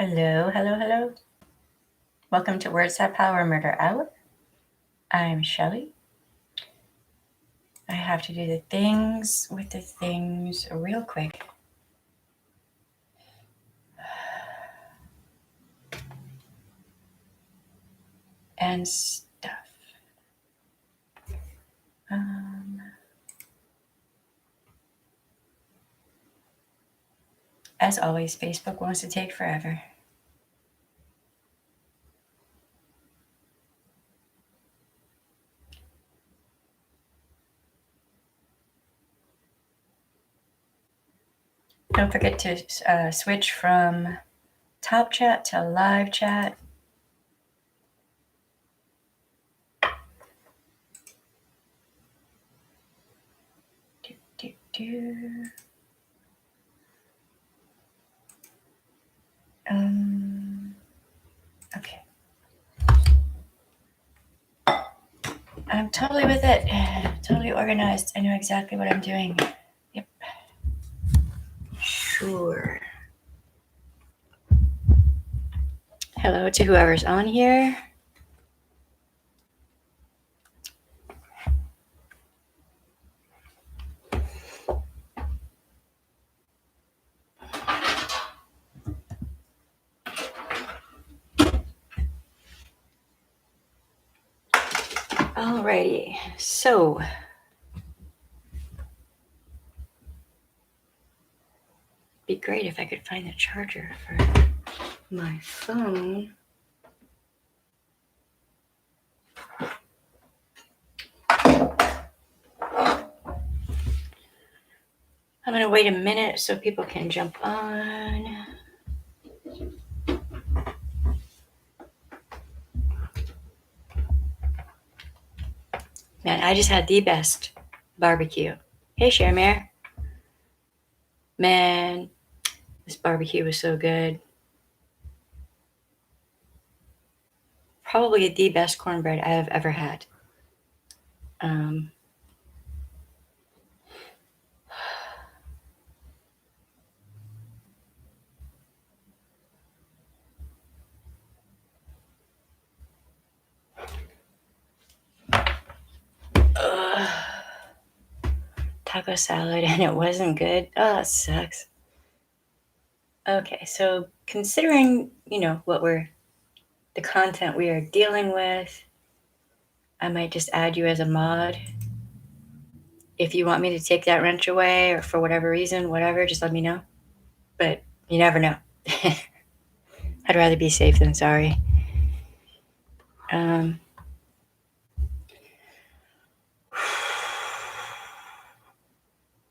Hello, hello, hello. Welcome to Words That Power Murder Hour. I'm Shelly. I have to do the things with the things real quick. And stuff. As always, Facebook wants to take forever. Don't forget to switch from top chat to live chat. Okay. I'm totally with it. Totally organized. I know exactly what I'm doing. Yep. Sure. Hello to whoever's on here. Alrighty, so be great if I could find the charger for my phone. I'm gonna wait a minute so people can jump on. Man, I just had the best barbecue. Hey, Sharmare. Man, this barbecue was so good. Probably the best cornbread I have ever had. Taco salad and it wasn't good. Oh, that sucks. Okay, so considering, the content we are dealing with, I might just add you as a mod. If you want me to take that wrench away or for whatever reason, whatever, just let me know. But you never know. I'd rather be safe than sorry.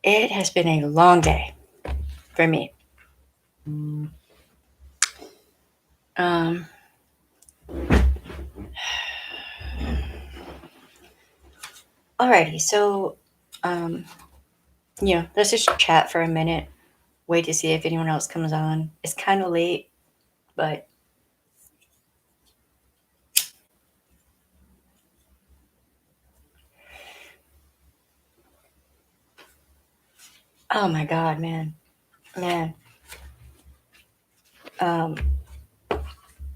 It has been a long day for me. Alrighty, so let's just chat for a minute. Wait to see if anyone else comes on. It's kind of late, but oh my god, man.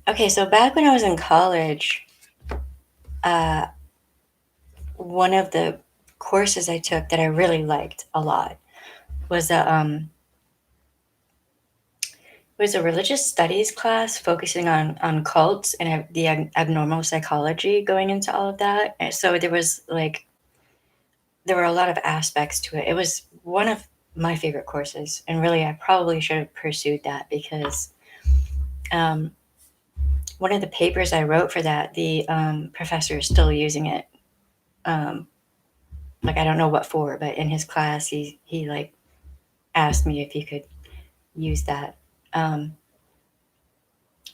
Okay, so back when I was in college, one of the courses I took that I really liked a lot was a religious studies class focusing on cults and the abnormal psychology going into all of that. And so there were a lot of aspects to it. It was one of my favorite courses, and really I probably should have pursued that because one of the papers I wrote for that, the professor is still using it. I don't know what for, but in his class he asked me if he could use that.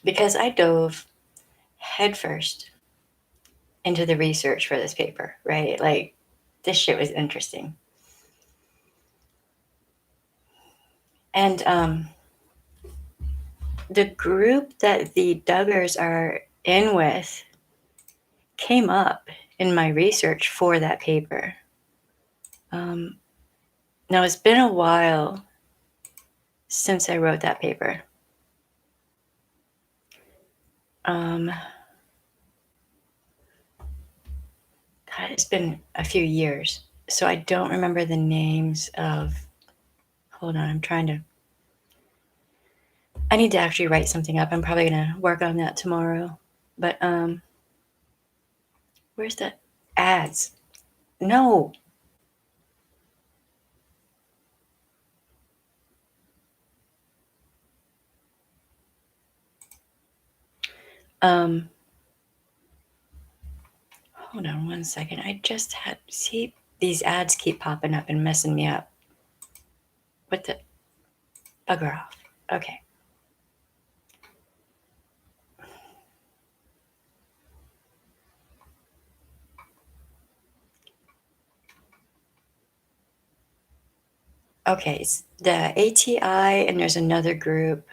Because I dove headfirst into the research for this paper, right? Like, this shit was interesting. And the group that the Duggars are in with came up in my research for that paper. Now, it's been a while since I wrote that paper. God, it's been a few years, so I don't remember the names of. Hold on, I need to actually write something up. I'm probably gonna work on that tomorrow. But where's the ads? No. Um, hold on one second. I just had see these ads keep popping up and messing me up. What the bugger off? Okay. Okay, it's the ATI and there's another group.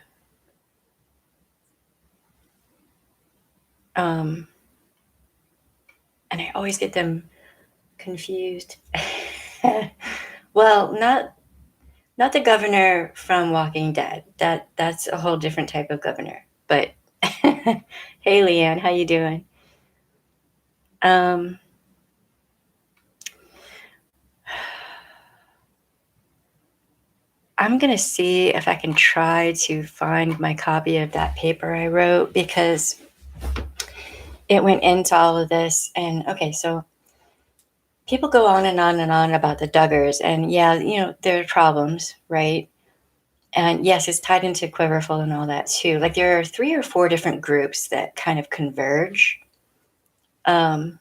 And I always get them confused. Well, not the governor from Walking Dead. That's a whole different type of governor. But hey, Leanne, how you doing? Um, I'm gonna see if I can try to find my copy of that paper I wrote because it went into all of this. And okay, so people go on and on and on about the Duggars, and yeah, there are problems, right? And yes, it's tied into quiverfull and all that too. Like there are 3 or 4 different groups that kind of converge. And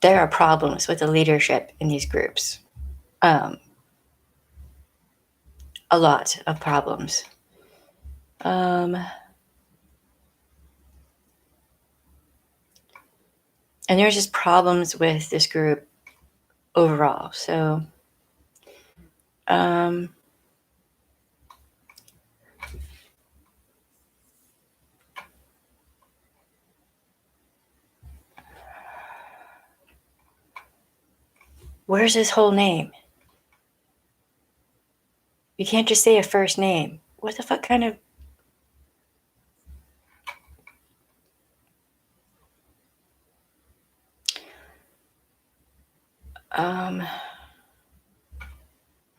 there are problems with the leadership in these groups. Um, a lot of problems. And there's just problems with this group overall. So, where's his whole name? You can't just say a first name. What the fuck kind of. I'm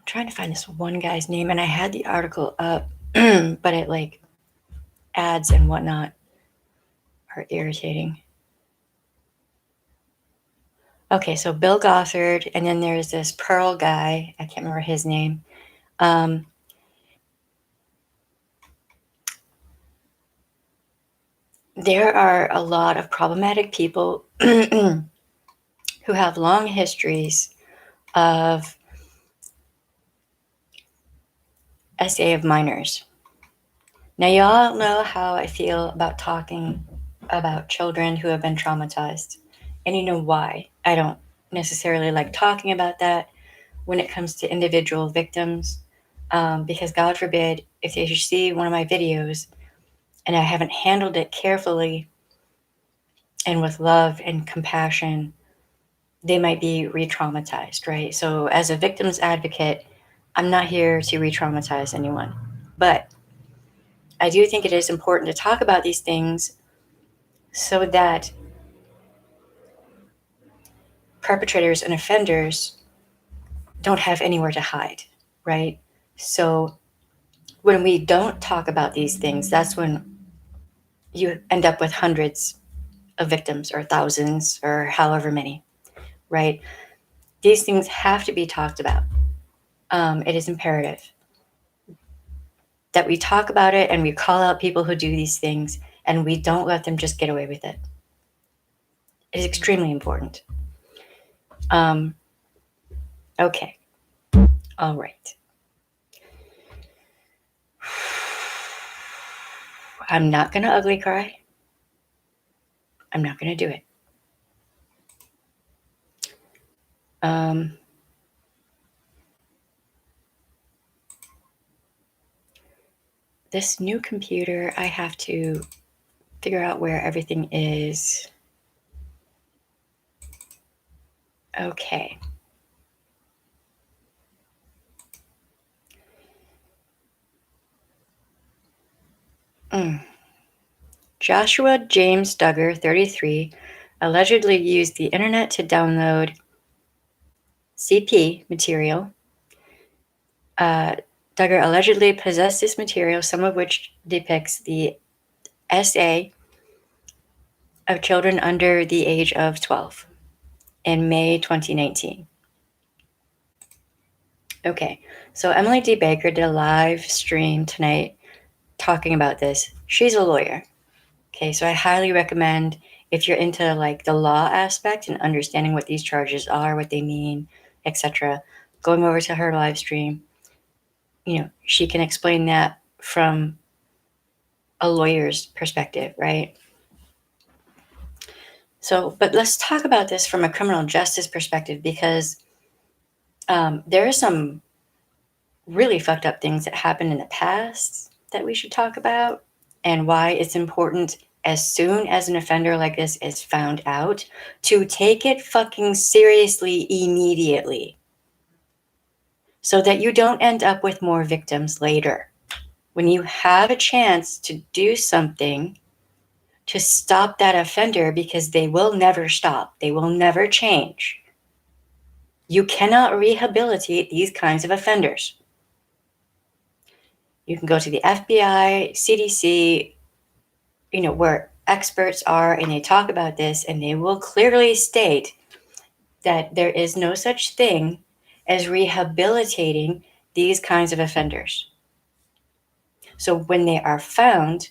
trying to find this one guy's name, and I had the article up, but it like ads and whatnot are irritating. Okay, so Bill Gothard, and then there's this Pearl guy. I can't remember his name. There are a lot of problematic people who have long histories of SA of minors. Now, you all know how I feel about talking about children who have been traumatized, and you know why I don't necessarily like talking about that when it comes to individual victims, because God forbid if they see one of my videos and I haven't handled it carefully and with love and compassion, they might be re-traumatized, right? So as a victim's advocate, I'm not here to re-traumatize anyone. But I do think it is important to talk about these things so that perpetrators and offenders don't have anywhere to hide, right? So when we don't talk about these things, that's when you end up with hundreds of victims or thousands or however many, right? These things have to be talked about. It is imperative that we talk about it and we call out people who do these things and we don't let them just get away with it. It is extremely important. Okay. All right. I'm not going to ugly cry. I'm not going to do it. This new computer, I have to figure out where everything is. Okay. Joshua James Duggar, 33, allegedly used the internet to download CP material. Duggar allegedly possessed this material, some of which depicts the SA of children under the age of 12 in May 2019. Okay, so Emily D. Baker did a live stream tonight talking about this. She's a lawyer. Okay, so I highly recommend, if you're into like the law aspect and understanding what these charges are, what they mean, etc., going over to her live stream. She can explain that from a lawyer's perspective, right? So, but let's talk about this from a criminal justice perspective, because there are some really fucked up things that happened in the past that we should talk about, and why it's important, as soon as an offender like this is found out, to take it fucking seriously immediately, so that you don't end up with more victims later. When you have a chance to do something to stop that offender, because they will never stop, they will never change, you cannot rehabilitate these kinds of offenders. You can go to the FBI, CDC, where experts are, and they talk about this, and they will clearly state that there is no such thing as rehabilitating these kinds of offenders. So when they are found,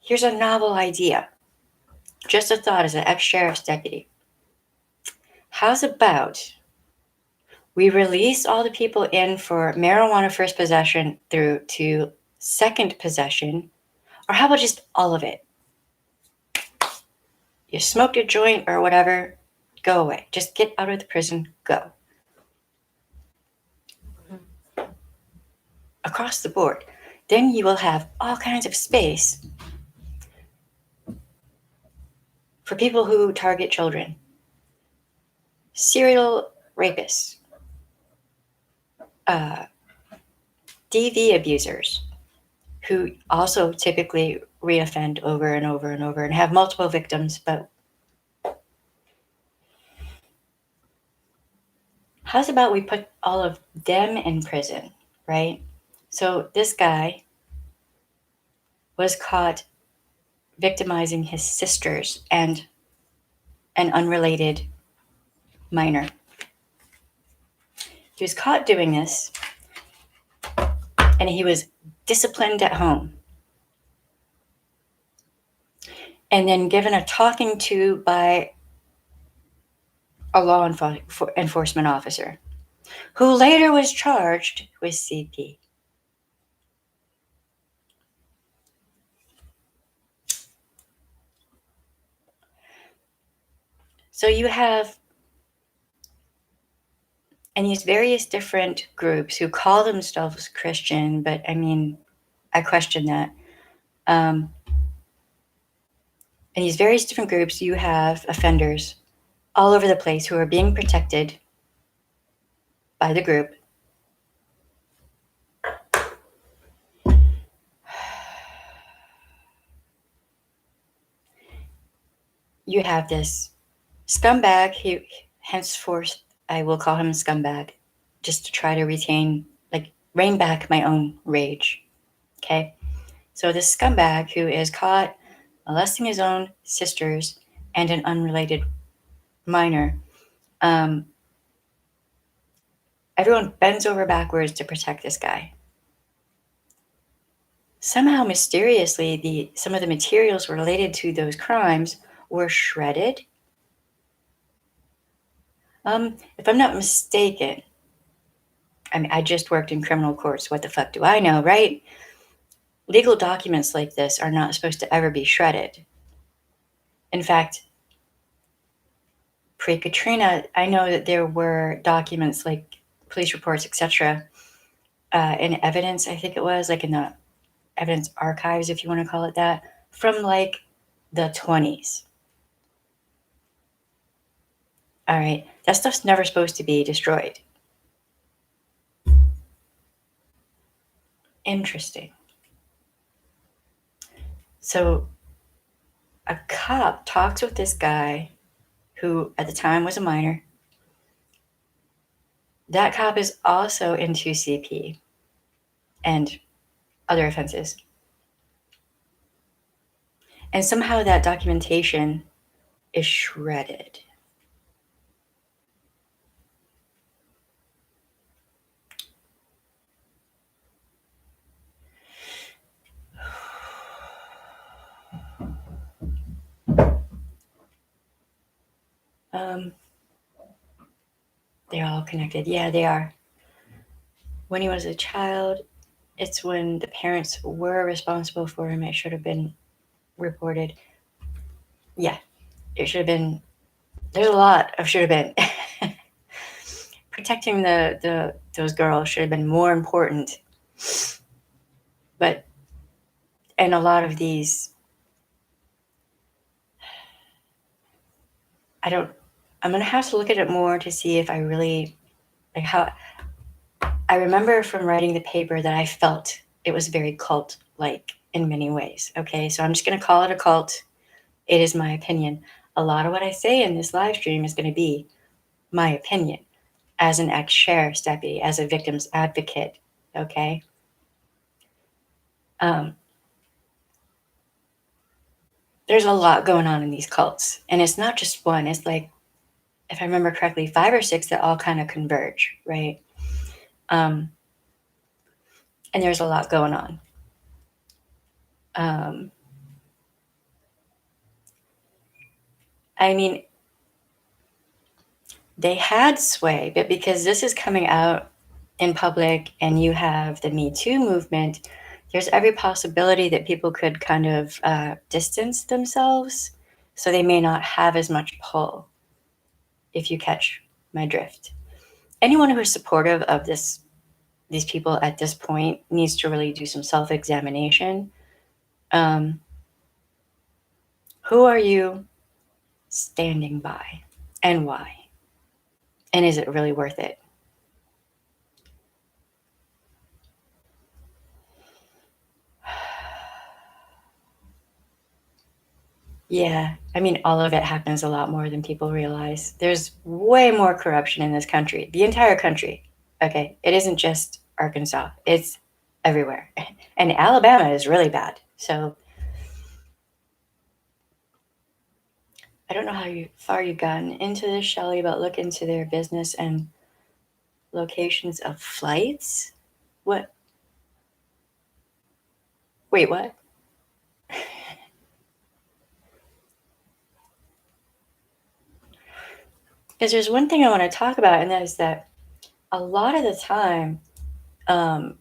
here's a novel idea. Just a thought as an ex-sheriff's deputy. How's about we release all the people in for marijuana first possession through to second possession, or how about just all of it? You smoked a joint or whatever, go away. Just get out of the prison, go. Across the board. Then you will have all kinds of space for people who target children, serial rapists, DV abusers, who also typically reoffend over and over and over and have multiple victims. But how's about we put all of them in prison, right? So this guy was caught victimizing his sisters and an unrelated minor. He was caught doing this, and he was disciplined at home, and then given a talking to by a law enforcement officer, who later was charged with CP. So you have, and these various different groups who call themselves Christian, but I mean, I question that. In these various different groups, you have offenders all over the place who are being protected by the group. You have this scumbag, he, henceforth, I will call him scumbag, just to try to rein back my own rage. Okay? So this scumbag who is caught molesting his own sisters and an unrelated minor, everyone bends over backwards to protect this guy. Somehow, mysteriously, some of the materials related to those crimes were shredded. If I'm not mistaken, I mean, I just worked in criminal courts. What the fuck do I know, right? Legal documents like this are not supposed to ever be shredded. In fact, pre-Katrina, I know that there were documents like police reports, etc., in evidence, I think it was, like in the evidence archives, if you want to call it that, from like the 20s. All right, that stuff's never supposed to be destroyed. Interesting. So a cop talks with this guy who at the time was a minor. That cop is also into CP and other offenses. And somehow that documentation is shredded. Um, they're all connected. Yeah, they are. When he was a child, it's when the parents were responsible for him. It should have been reported. Yeah, it should have been. There's a lot of should have been. Protecting those girls should have been more important. But and a lot of these, I don't. I'm gonna have to look at it more to see if I really like how. I remember from writing the paper that I felt it was very cult like in many ways. Okay, so I'm just gonna call it a cult. It is my opinion. A lot of what I say in this live stream is going to be my opinion as an ex-sheriff's deputy, as a victim's advocate. Okay. Um, there's a lot going on in these cults, and it's not just one. It's like, if I remember correctly, 5 or 6 that all kind of converge, right? And there's a lot going on. I mean, they had sway, but because this is coming out in public and you have the Me Too movement, there's every possibility that people could kind of distance themselves. So they may not have as much pull, if you catch my drift. Anyone who is supportive of these people at this point needs to really do some self-examination. Um, who are you standing by and why? And is it really worth it? Yeah, I mean, all of it happens a lot more than people realize. There's way more corruption in this country, the entire country. Okay, it isn't just Arkansas, it's everywhere. And Alabama is really bad. So I don't know how far you've gotten into this, Shelley, but look into their business and locations of flights. What? Wait, what? Because there's one thing I want to talk about, and that is that a lot of the time, um,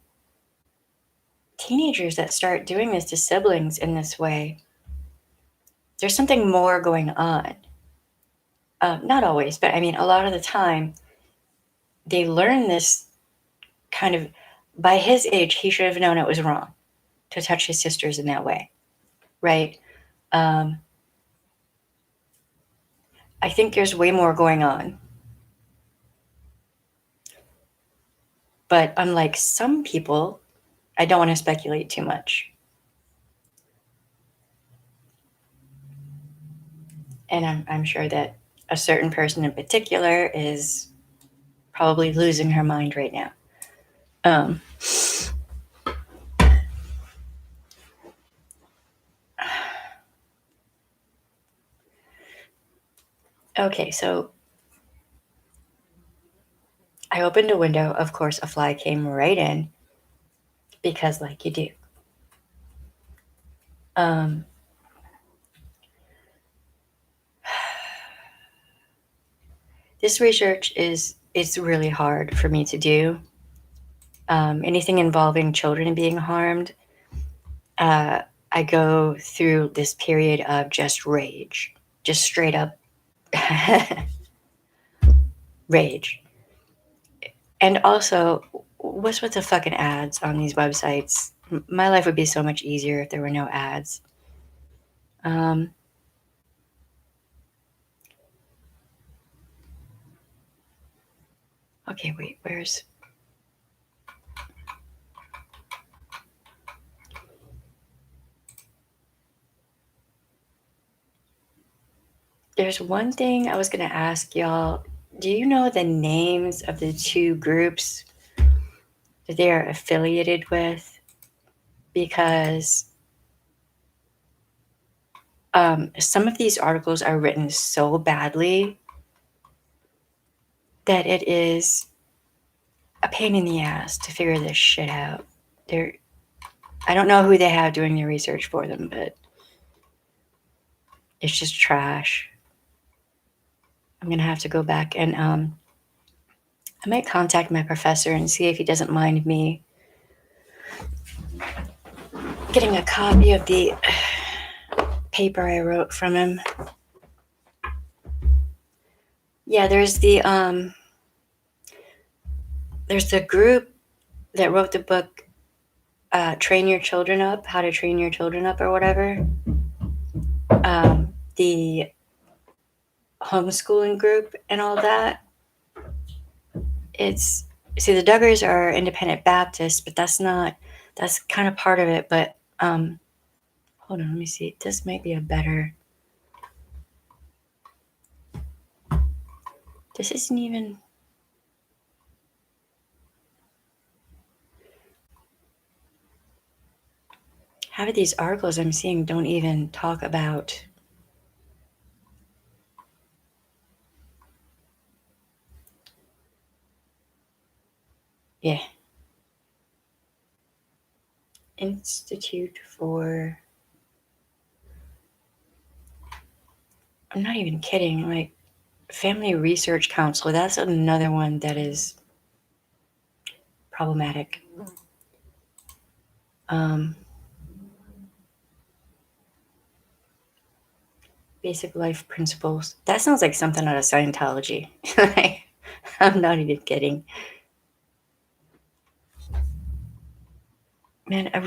teenagers that start doing this to siblings in this way, there's something more going on. Not always, but I mean, a lot of the time, they learn this kind of. By his age, he should have known it was wrong to touch his sisters in that way, right? Um, I think there's way more going on. But unlike some people, I don't want to speculate too much. And I'm sure that a certain person in particular is probably losing her mind right now. Um, okay, so I opened a window. Of course, a fly came right in because, like you do. Um, this research it's really hard for me to do. Anything involving children being harmed, uh, I go through this period of just rage, just straight up rage. And also, what's with the fucking ads on these websites? My life would be so much easier if there were no ads. Um, okay, wait, where's. There's one thing I was gonna ask y'all. Do you know the names of the two groups that they are affiliated with? Because some of these articles are written so badly that it is a pain in the ass to figure this shit out. They're, I don't know who they have doing the research for them, but it's just trash. I'm gonna have to go back and I might contact my professor and see if he doesn't mind me getting a copy of the paper I wrote from him. Yeah, there's the group that wrote the book Train Your Children Up, How to Train Your Children Up or whatever. The homeschooling group and all that. It's see the Duggars are independent Baptists, but that's kind of part of it. But hold on, let me see. This might be a better. This isn't even. Half of these articles I'm seeing don't even talk about. Yeah. Institute for. I'm not even kidding. Like Family Research Council. That's another one that is problematic. Basic life principles. That sounds like something out of Scientology. I'm not even kidding. Man, I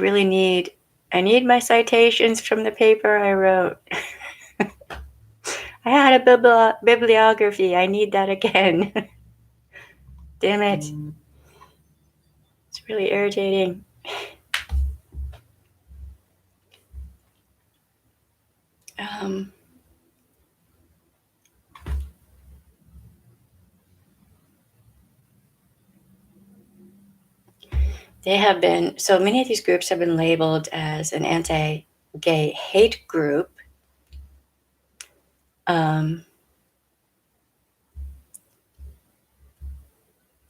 need my citations from the paper I wrote. I had a bibliography. I need that again. Damn it. It's really irritating. So many of these groups have been labeled as an anti-gay hate group. The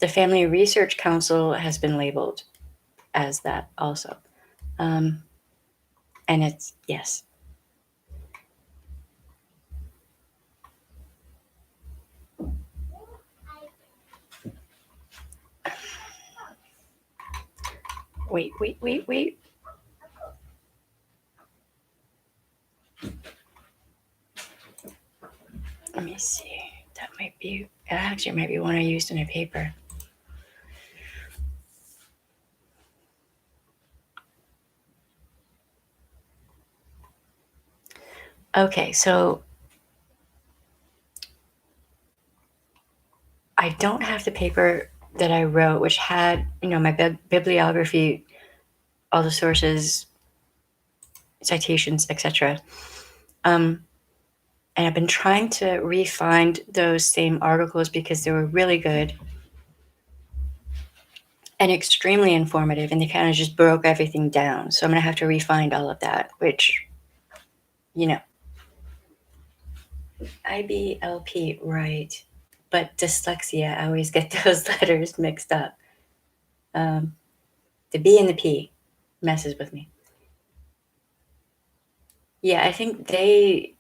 Family Research Council has been labeled as that also. And it's, yes. Wait. Let me see. That actually might be one I used in a paper. Okay, so I don't have the paper that I wrote, which had, my bibliography, all the sources, citations, etc. And I've been trying to re-find those same articles because they were really good and extremely informative, and they kind of just broke everything down. So I'm going to have to re-find all of that, which, IBLP, right. But dyslexia, I always get those letters mixed up. The B and the P messes with me. Yeah, I think they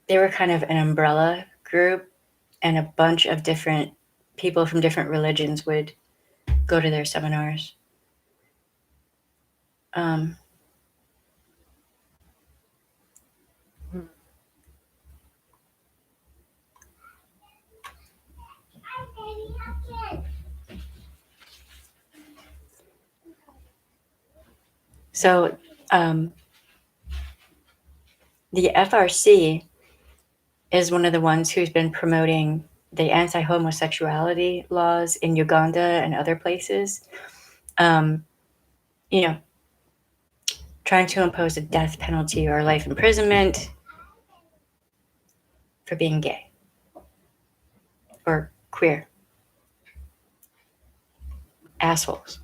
were kind of an umbrella group, and a bunch of different people from different religions would go to their seminars. So the FRC is one of the ones who's been promoting the anti-homosexuality laws in Uganda and other places. Trying to impose a death penalty or life imprisonment for being gay or queer. Assholes.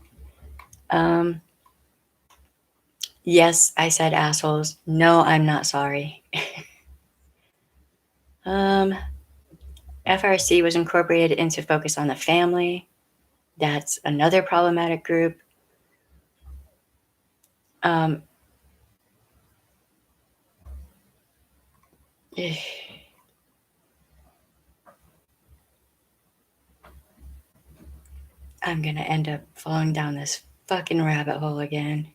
Yes, I said assholes. No, I'm not sorry. FRC was incorporated into Focus on the Family. That's another problematic group. I'm going to end up falling down this fucking rabbit hole again.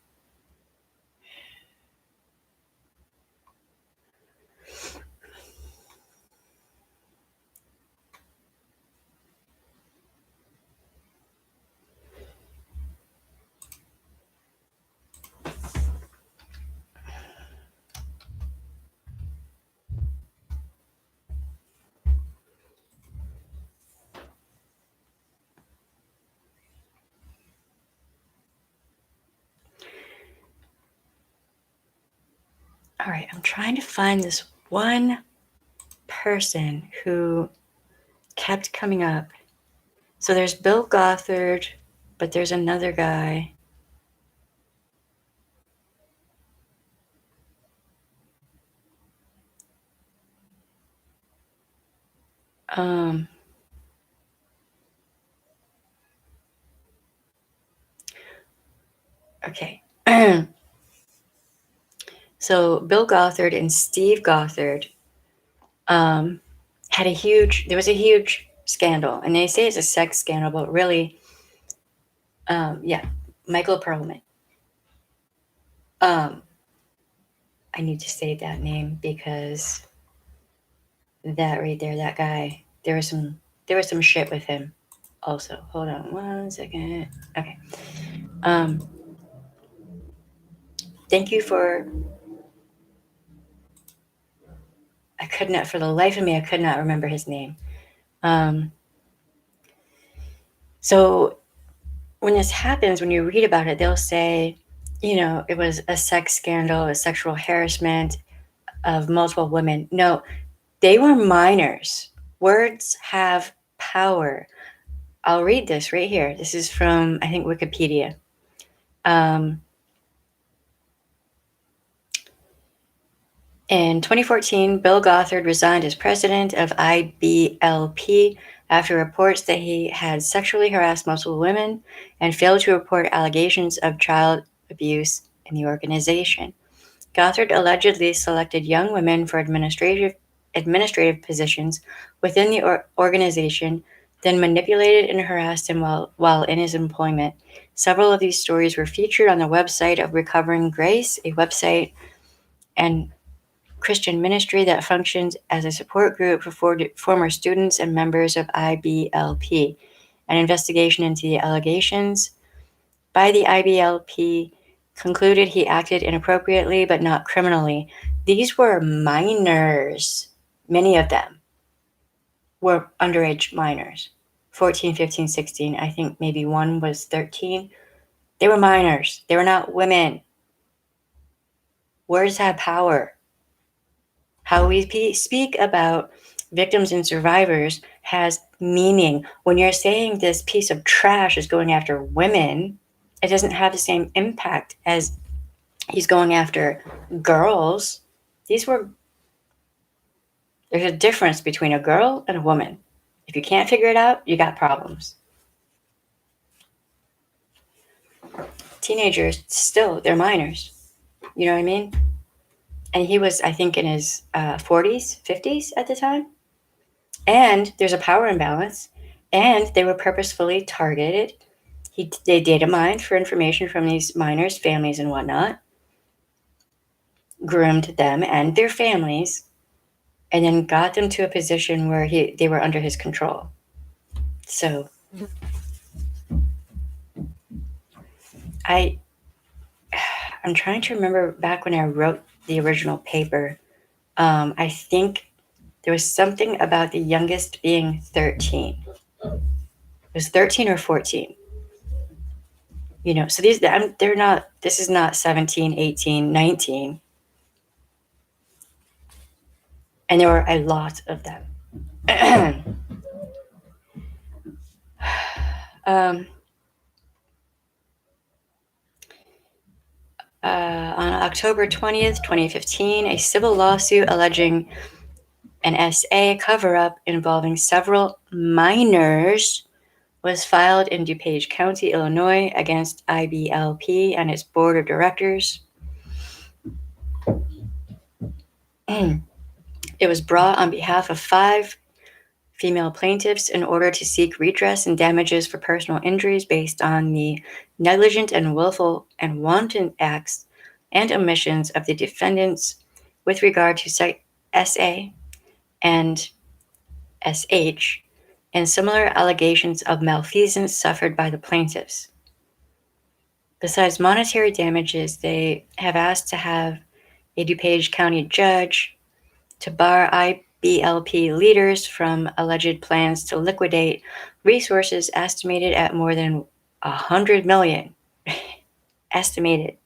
All right, I'm trying to find this one person who kept coming up. So there's Bill Gothard, but there's another guy. Okay. So Bill Gothard and Steve Gothard there was a huge scandal, and they say it's a sex scandal, but really, Michael Perlman. I need to say that name because that right there, that guy, there was some shit with him also. Hold on 1 second. Okay. Thank you for, for the life of me, I could not remember his name. So when this happens, when you read about it, they'll say, it was a sex scandal, a sexual harassment of multiple women. No, they were minors. Words have power. I'll read this right here. This is from, I think, Wikipedia. In 2014, Bill Gothard resigned as president of IBLP after reports that he had sexually harassed multiple women and failed to report allegations of child abuse in the organization. Gothard allegedly selected young women for administrative positions within the organization, then manipulated and harassed them while in his employment. Several of these stories were featured on the website of Recovering Grace, a website and Christian ministry that functions as a support group for former students and members of IBLP. An investigation into the allegations by the IBLP concluded he acted inappropriately but not criminally. These were minors. Many of them were underage minors, 14, 15, 16. I think maybe one was 13. They were minors. They were not women. Words have power. How we speak about victims and survivors has meaning. When you're saying this piece of trash is going after women, it doesn't have the same impact as he's going after girls. There's a difference between a girl and a woman. If you can't figure it out, you got problems. Teenagers, still, they're minors. You know what I mean? And he was, I think, in his 40s, 50s at the time. And there's a power imbalance. And they were purposefully targeted. They data mined for information from these minors' families and whatnot, groomed them and their families, and then got them to a position where they were under his control. So I'm trying to remember back when I wrote the original paper. I think there was something about the youngest being 13. It was 13 or 14. So they're not, this is not 17, 18, 19. And there were a lot of them. um, on October 20th, 2015, a civil lawsuit alleging an SA cover-up involving several minors was filed in DuPage County, Illinois, against IBLP and its board of directors. It was brought on behalf of 5 female plaintiffs in order to seek redress and damages for personal injuries based on the negligent and willful and wanton acts and omissions of the defendants with regard to SA and SH and similar allegations of malfeasance suffered by the plaintiffs. Besides monetary damages, they have asked to have a DuPage County judge to bar IBLP leaders from alleged plans to liquidate resources estimated at more than $100 million. Estimated.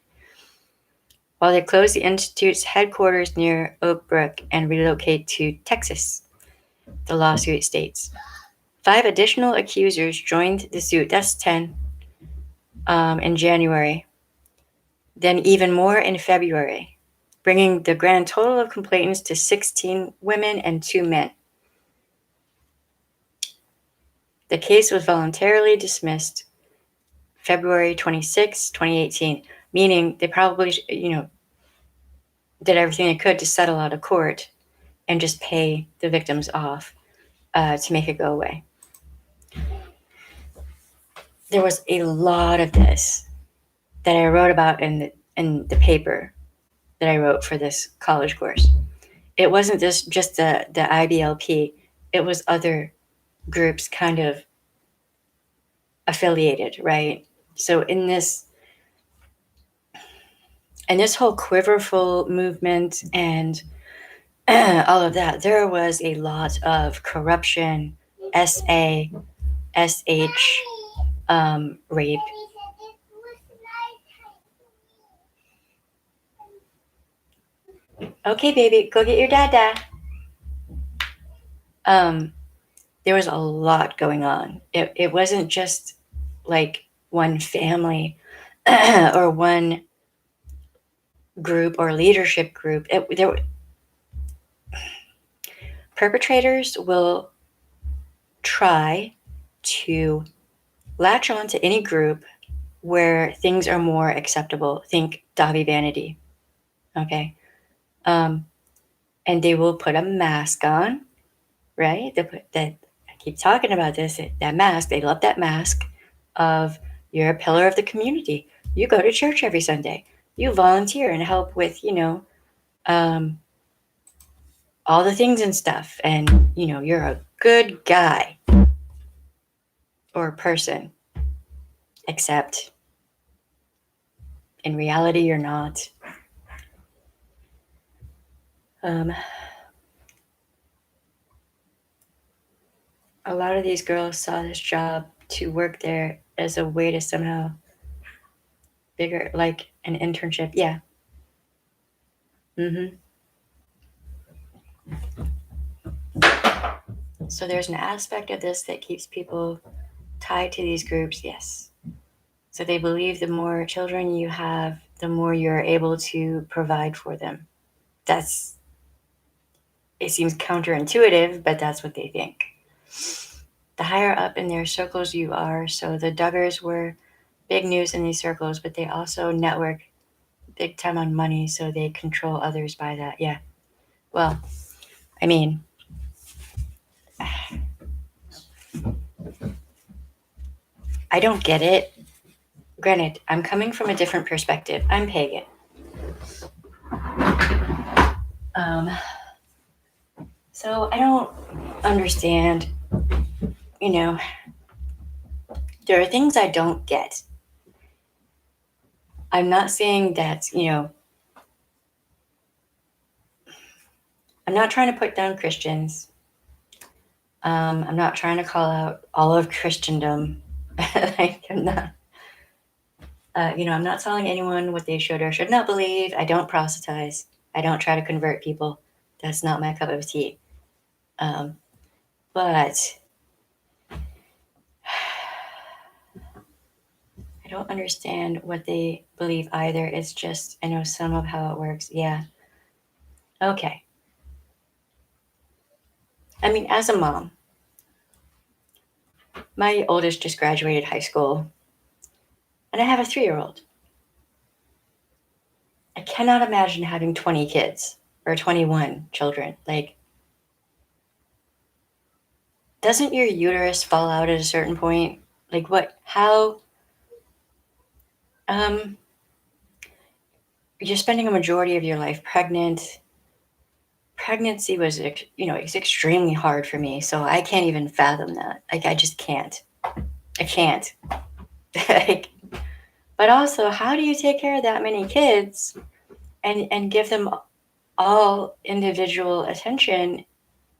While they close the Institute's headquarters near Oak Brook and relocate to Texas, the lawsuit states. 5 additional accusers joined the suit. That's 10 in January. Then even more in February, bringing the grand total of complainants to 16 women and 2 men. The case was voluntarily dismissed February 26, 2018, meaning they probably, did everything they could to settle out of court and just pay the victims off to make it go away. There was a lot of this that I wrote about in the paper that I wrote for this college course. It wasn't just the IBLP. It was other groups kind of affiliated, right? So in this whole quiverfull movement and all of that, there was a lot of corruption, SA, SH, rape. Okay, baby, go get your dada. There was a lot going on. It wasn't just like one family or one group or leadership group. Perpetrators will try to latch on to any group where things are more acceptable. Think Dobby Vanity, okay? And they will put a mask on, right? They put that. I keep talking about this. That mask. They love that mask of you're a pillar of the community. You go to church every Sunday. You volunteer and help with, all the things and stuff. And, you're a good guy or person. Except in reality, you're not. A lot of these girls saw this job to work there as a way to somehow bigger, like an internship. Yeah. So there's an aspect of this that keeps people tied to these groups, yes. So they believe the more children you have, the more you're able to provide for them. It seems counterintuitive, but that's what they think. The higher up in their circles you are, so the Duggars were big news in these circles, but they also network big time on money, so they control others by that. Yeah. Well, I mean, I don't get it. Granted, I'm coming from a different perspective. I'm pagan. So I don't understand, there are things I don't get. I'm not saying that, I'm not trying to put down Christians. I'm not trying to call out all of Christendom. I'm not, I'm not telling anyone what they should or should not believe. I don't proselytize. I don't try to convert people. That's not my cup of tea. But I don't understand what they believe either. It's just, I know some of how it works. Yeah. Okay. I mean, as a mom, my oldest just graduated high school, and I have a 3-year-old. I cannot imagine having 20 kids or 21 children. Like, doesn't your uterus fall out at a certain point? Like, what? How? Um, you're spending a majority of your life pregnant. Pregnancy was, it's extremely hard for me. So I can't even fathom that. Like, I just can't. I can't. Like, but also, how do you take care of that many kids and give them all individual attention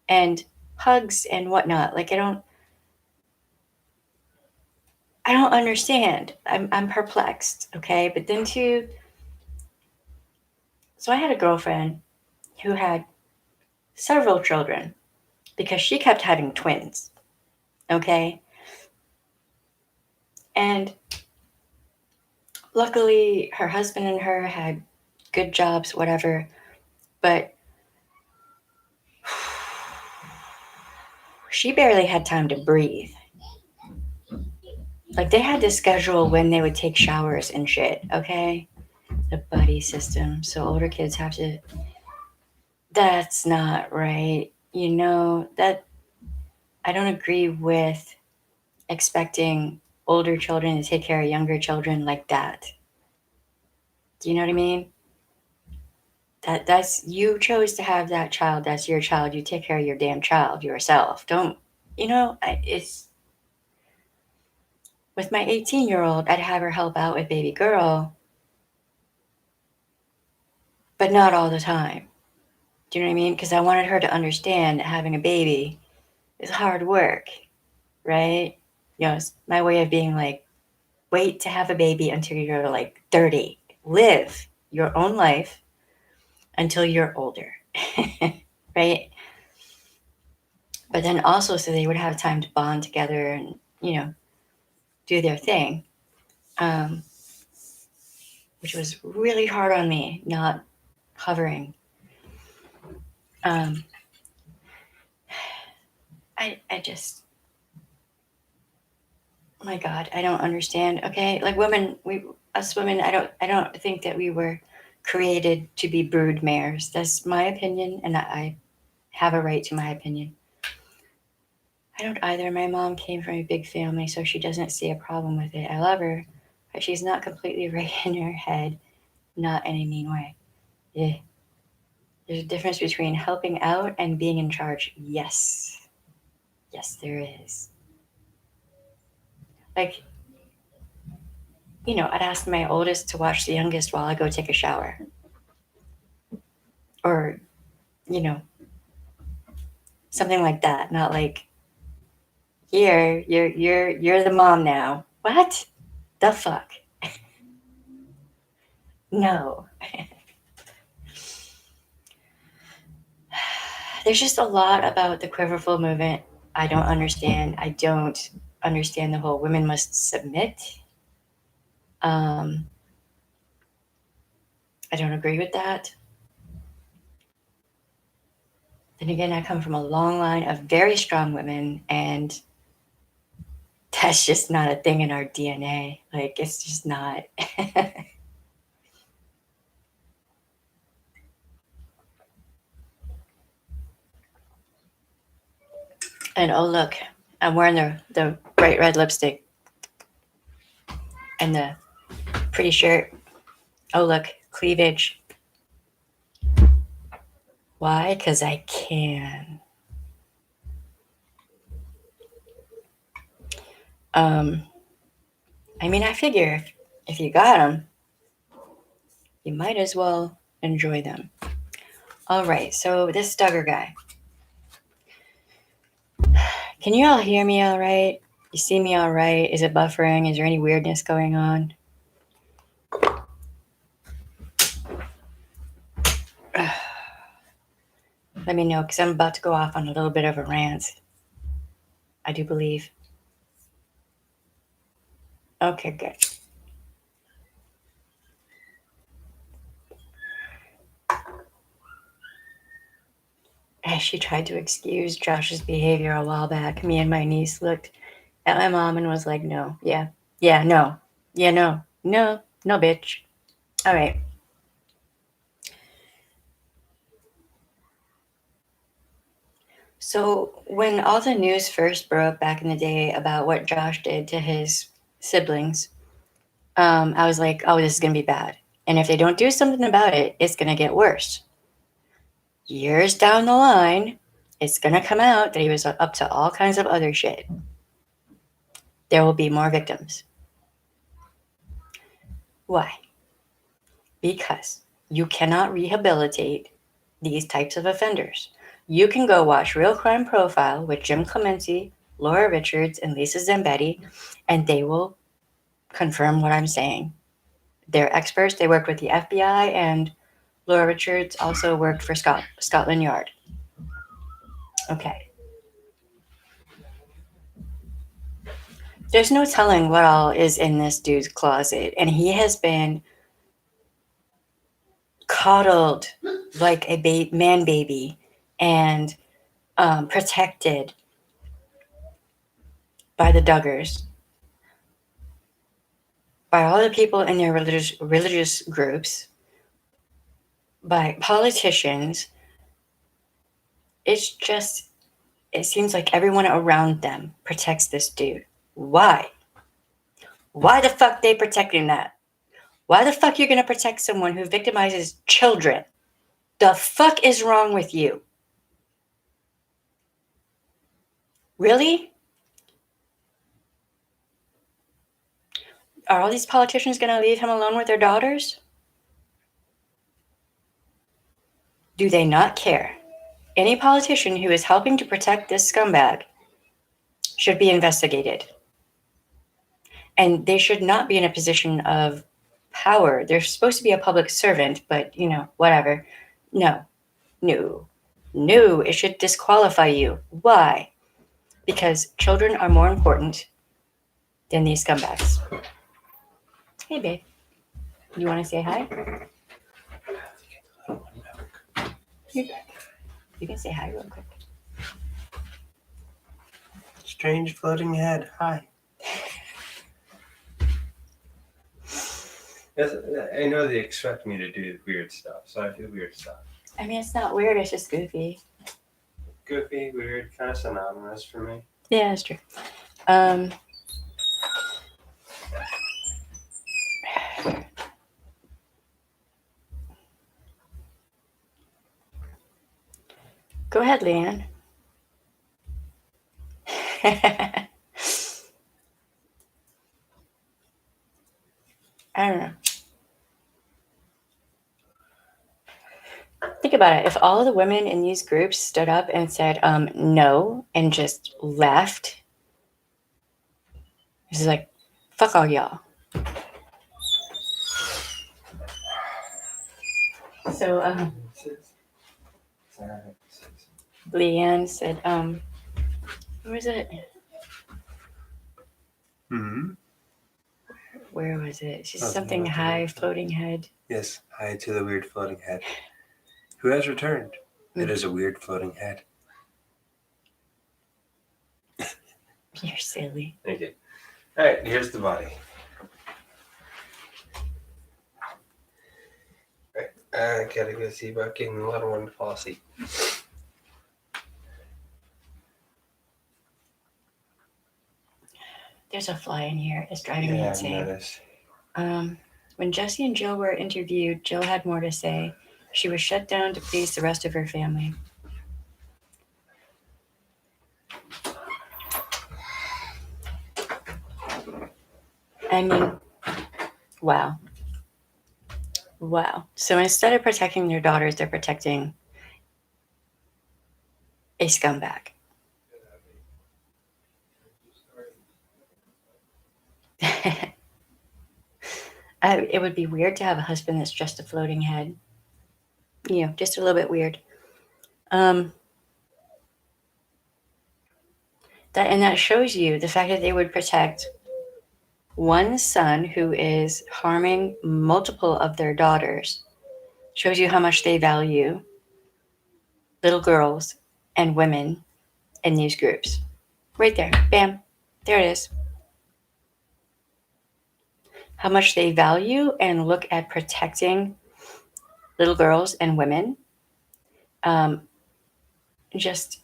and hugs and whatnot? Like, I don't understand. I'm perplexed. Okay, but then too. So I had a girlfriend who had several children because she kept having twins. Okay, and luckily her husband and her had good jobs, whatever. But she barely had time to breathe. Like, they had to schedule when they would take showers and shit. Okay, the buddy system. So older kids have to. That's not right. That I don't agree with expecting older children to take care of younger children like that. Do you know what I mean? That's you chose to have that child. That's your child. You take care of your damn child yourself. Don't it's with my 18-year-old. I'd have her help out with baby girl, but not all the time. Do you know what I mean? Because I wanted her to understand that having a baby is hard work, right? It's my way of being like, wait to have a baby until you're like 30. Live your own life until you're older, right? But then also so they would have time to bond together and, do their thing, which was really hard on me, not hovering. I just, my God, I don't understand. Okay, like us women, I don't think that we were created to be brood mares. That's my opinion, and I have a right to my opinion. I don't either. My mom came from a big family, so she doesn't see a problem with it. I love her, but she's not completely right in her head, not in a mean way. Yeah. There's a difference between helping out and being in charge. Yes. Yes, there is. Like, I'd ask my oldest to watch the youngest while I go take a shower. Or, you know, something like that. Not like, here, you're the mom now. What? The fuck? No. There's just a lot about the quiverfull movement I don't understand. I don't understand the whole women must submit. Um, I don't agree with that. Then again, I come from a long line of very strong women, and that's just not a thing in our DNA. Like, it's just not. And oh, look, I'm wearing the bright red lipstick and the pretty shirt. Oh, look, cleavage. Why? Because I can. I mean, I figure if you got them, you might as well enjoy them. All right, so this Duggar guy. Can you all hear me all right? You see me all right? Is it buffering? Is there any weirdness going on? Let me know because I'm about to go off on a little bit of a rant. I do believe. Okay, good. As she tried to excuse Josh's behavior a while back, me and my niece looked at my mom and was like, no, yeah, no, no, bitch. All right. So, when all the news first broke back in the day about what Josh did to his siblings, I was like, oh, this is going to be bad. And if they don't do something about it, it's going to get worse. Years down the line, it's going to come out that he was up to all kinds of other shit. There will be more victims. Why? Because you cannot rehabilitate these types of offenders. You can go watch Real Crime Profile with Jim Clemency, Laura Richards, and Lisa Zambetti, and they will confirm what I'm saying. They're experts. They work with the FBI, and Laura Richards also worked for Scotland Yard. Okay. There's no telling what all is in this dude's closet, and he has been coddled like a man baby and protected by the Duggars, by all the people in their religious groups, by politicians. It's just, it seems like everyone around them protects this dude. Why? Why the fuck they protecting that? Why the fuck you're gonna protect someone who victimizes children? The fuck is wrong with you? Really? Are all these politicians gonna leave him alone with their daughters? Do they not care? Any politician who is helping to protect this scumbag should be investigated. And they should not be in a position of power. They're supposed to be a public servant, but whatever. No, it should disqualify you. Why? Because children are more important than these scumbags. Hey, babe. You want to say hi? You can say hi real quick. Strange floating head. Hi. I know they expect me to do weird stuff, so I do weird stuff. I mean, it's not weird. It's just goofy. Goofy, weird, kind of synonymous for me. Yeah, that's true. Go ahead, Leanne. I don't know. Think about it. If all of the women in these groups stood up and said no and just left, this is like, fuck all y'all. So Leanne said, where was it? Where was it? She's something high, floating head. Yes, hi to the weird floating head. Who has returned? It is a weird floating head. You're silly. Thank you. All right, here's the body. All right, I gotta go see about getting the little one to fall asleep. There's a fly in here. It's driving me insane. I've noticed. When Jesse and Jill were interviewed, Jill had more to say. She was shut down to please the rest of her family. I mean, wow. So instead of protecting their daughters, they're protecting a scumbag. It would be weird to have a husband that's just a floating head. Just a little bit weird. Um, that shows you the fact that they would protect one son who is harming multiple of their daughters shows you how much they value little girls and women in these groups. Right there. Bam. There it is. How much they value and look at protecting little girls and women. Um, just,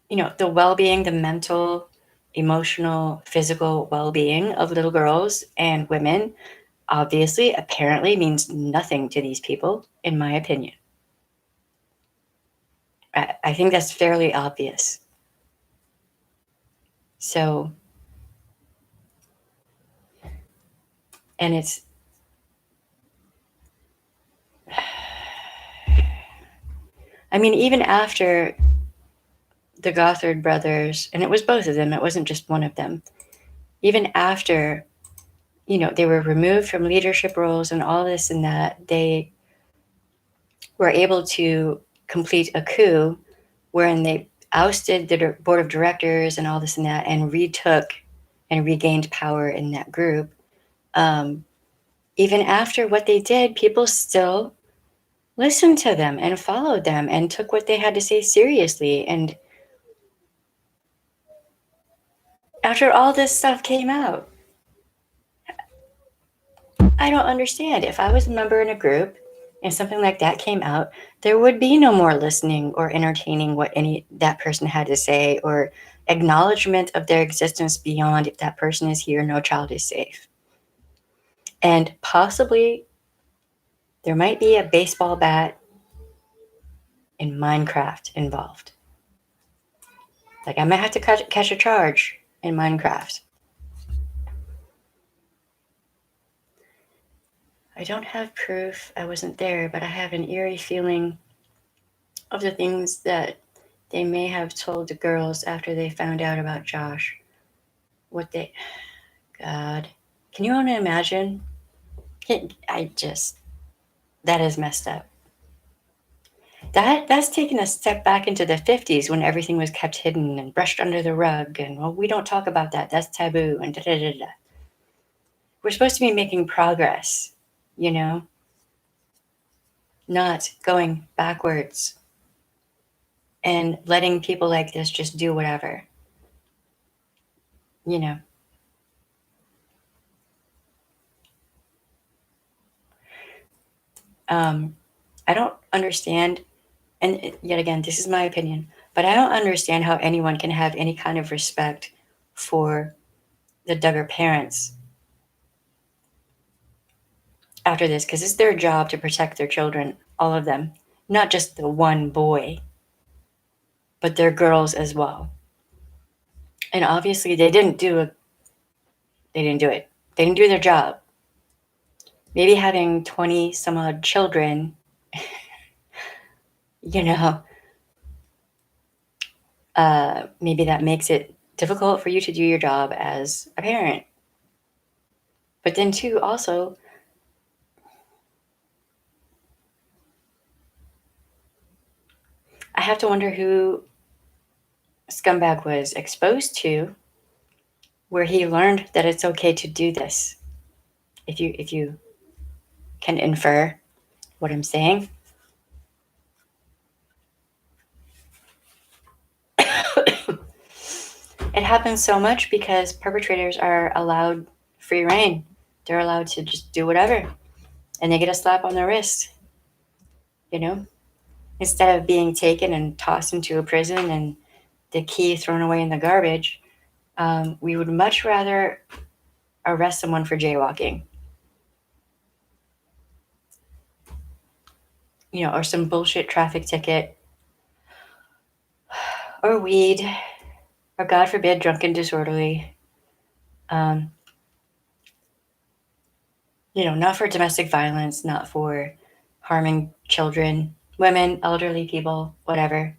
the well being, the mental, emotional, physical well being of little girls and women obviously, apparently means nothing to these people, in my opinion. I think that's fairly obvious. So, and it's, I mean, even after the Gothard brothers, and it was both of them, it wasn't just one of them, even after, they were removed from leadership roles and all this and that, they were able to complete a coup wherein they ousted the board of directors and all this and that and retook and regained power in that group. Um, Even after what they did, people still listened to them and followed them and took what they had to say seriously. And after all this stuff came out, I don't understand. If I was a member in a group and something like that came out, there would be no more listening or entertaining what any that person had to say or acknowledgement of their existence beyond if that person is here, no child is safe. And possibly there might be a baseball bat in Minecraft involved. Like I might have to catch a charge in Minecraft. I don't have proof I wasn't there, but I have an eerie feeling of the things that they may have told the girls after they found out about Josh. What they, God, can you only imagine? I just, that is messed up. That's taken a step back into the 50s when everything was kept hidden and brushed under the rug and well, we don't talk about that. That's taboo and da da da da. We're supposed to be making progress, you know, not going backwards and letting people like this just do whatever, you know. Um, I don't understand, and yet again, this is my opinion, but I don't understand how anyone can have any kind of respect for the Duggar parents after this, because it's their job to protect their children, all of them, not just the one boy, but their girls as well. And obviously, they didn't do it. They didn't do their job. Maybe having 20 some odd children, you know, maybe that makes it difficult for you to do your job as a parent. But then, too, also, I have to wonder who Scumbag was exposed to, where he learned that it's okay to do this. If you can infer what I'm saying, it happens so much because perpetrators are allowed free reign. They're allowed to just do whatever, and they get a slap on the wrist. You know, instead of being taken and tossed into a prison and the key thrown away in the garbage, we would much rather arrest someone for jaywalking, or some bullshit traffic ticket, or weed, or God forbid, drunk and disorderly. Um, not for domestic violence, not for harming children, women, elderly people, whatever.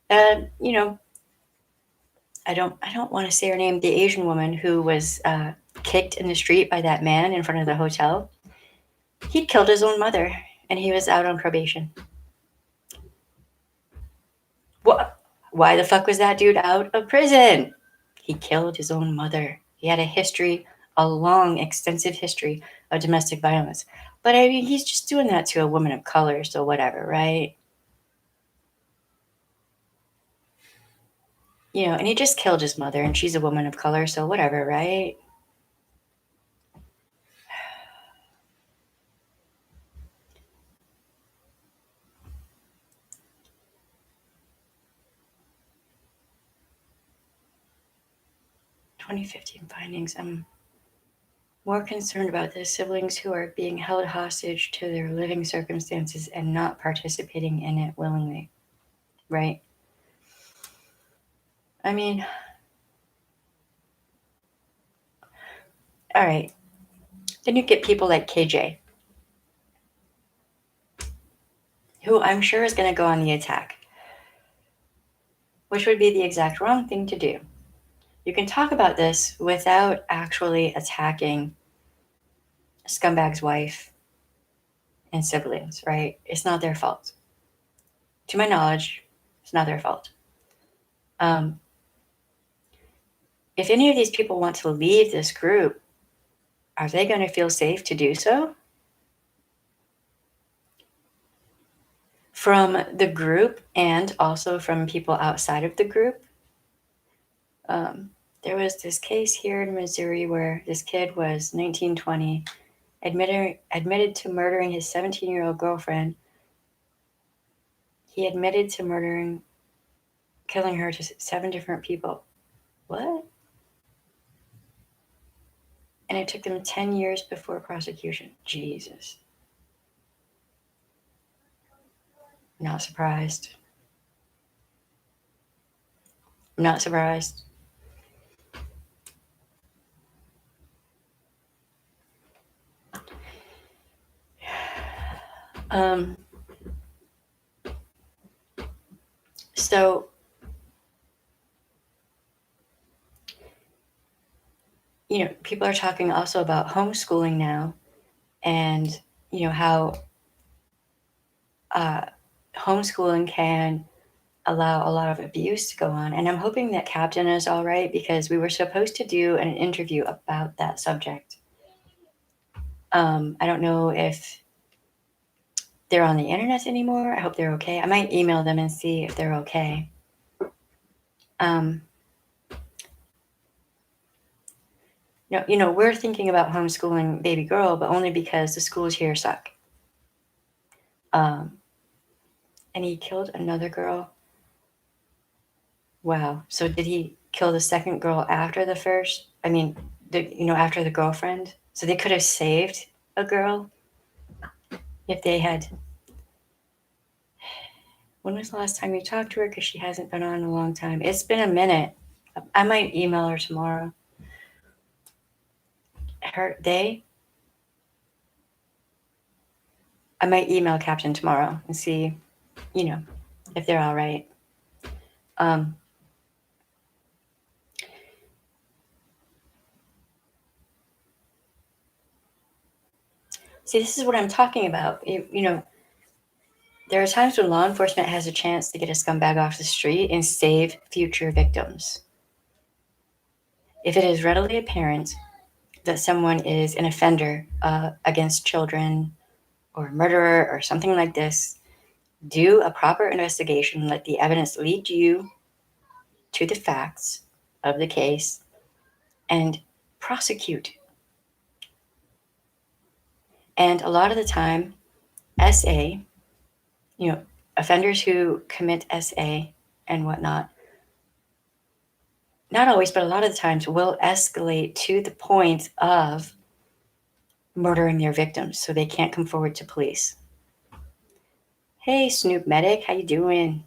You know, I don't want to say her name. The Asian woman who was kicked in the street by that man in front of the hotel. He'd killed his own mother, and he was out on probation. What? Why the fuck was that dude out of prison? He killed his own mother. He had a history, a long, extensive history of domestic violence. But I mean, he's just doing that to a woman of color, so whatever, right? And he just killed his mother, and she's a woman of color, so whatever, right? 2015 findings. I'm more concerned about the siblings who are being held hostage to their living circumstances and not participating in it willingly, right? I mean, all right. Then you get people like KJ, who I'm sure is going to go on the attack, which would be the exact wrong thing to do. You can talk about this without actually attacking a scumbag's wife and siblings, right? It's not their fault. To my knowledge, it's not their fault. Um, if any of these people want to leave this group, are they going to feel safe to do so? From the group and also from people outside of the group. Um, there was this case here in Missouri where this kid was 19, 20, admitted to murdering his 17-year-old girlfriend. He admitted to killing her to 7 different people. What? And it took them 10 years before prosecution. Jesus. Not surprised. Not surprised. Um, so, people are talking also about homeschooling now and, how uh, homeschooling can allow a lot of abuse to go on. And I'm hoping that Captain is all right because we were supposed to do an interview about that subject. I don't know if they're on the internet anymore. I hope they're okay. I might email them and see if they're okay. Um, we're thinking about homeschooling baby girl, but only because the schools here suck. And he killed another girl. Wow. So did he kill the second girl after the first? I mean, after the girlfriend? So they could have saved a girl if they had. When was the last time you talked to her? Because she hasn't been on in a long time. It's been a minute. I might email her tomorrow. I might email Captain tomorrow and see, if they're all right. Um, See, this is what I'm talking about. There are times when law enforcement has a chance to get a scumbag off the street and save future victims. If it is readily apparent that someone is an offender against children or a murderer or something like this, do a proper investigation, let the evidence lead you to the facts of the case, and prosecute. And a lot of the time, SA, offenders who commit SA and whatnot, not always, but a lot of the times will escalate to the point of murdering their victims so they can't come forward to police. Hey, Snoop Medic, how you doing?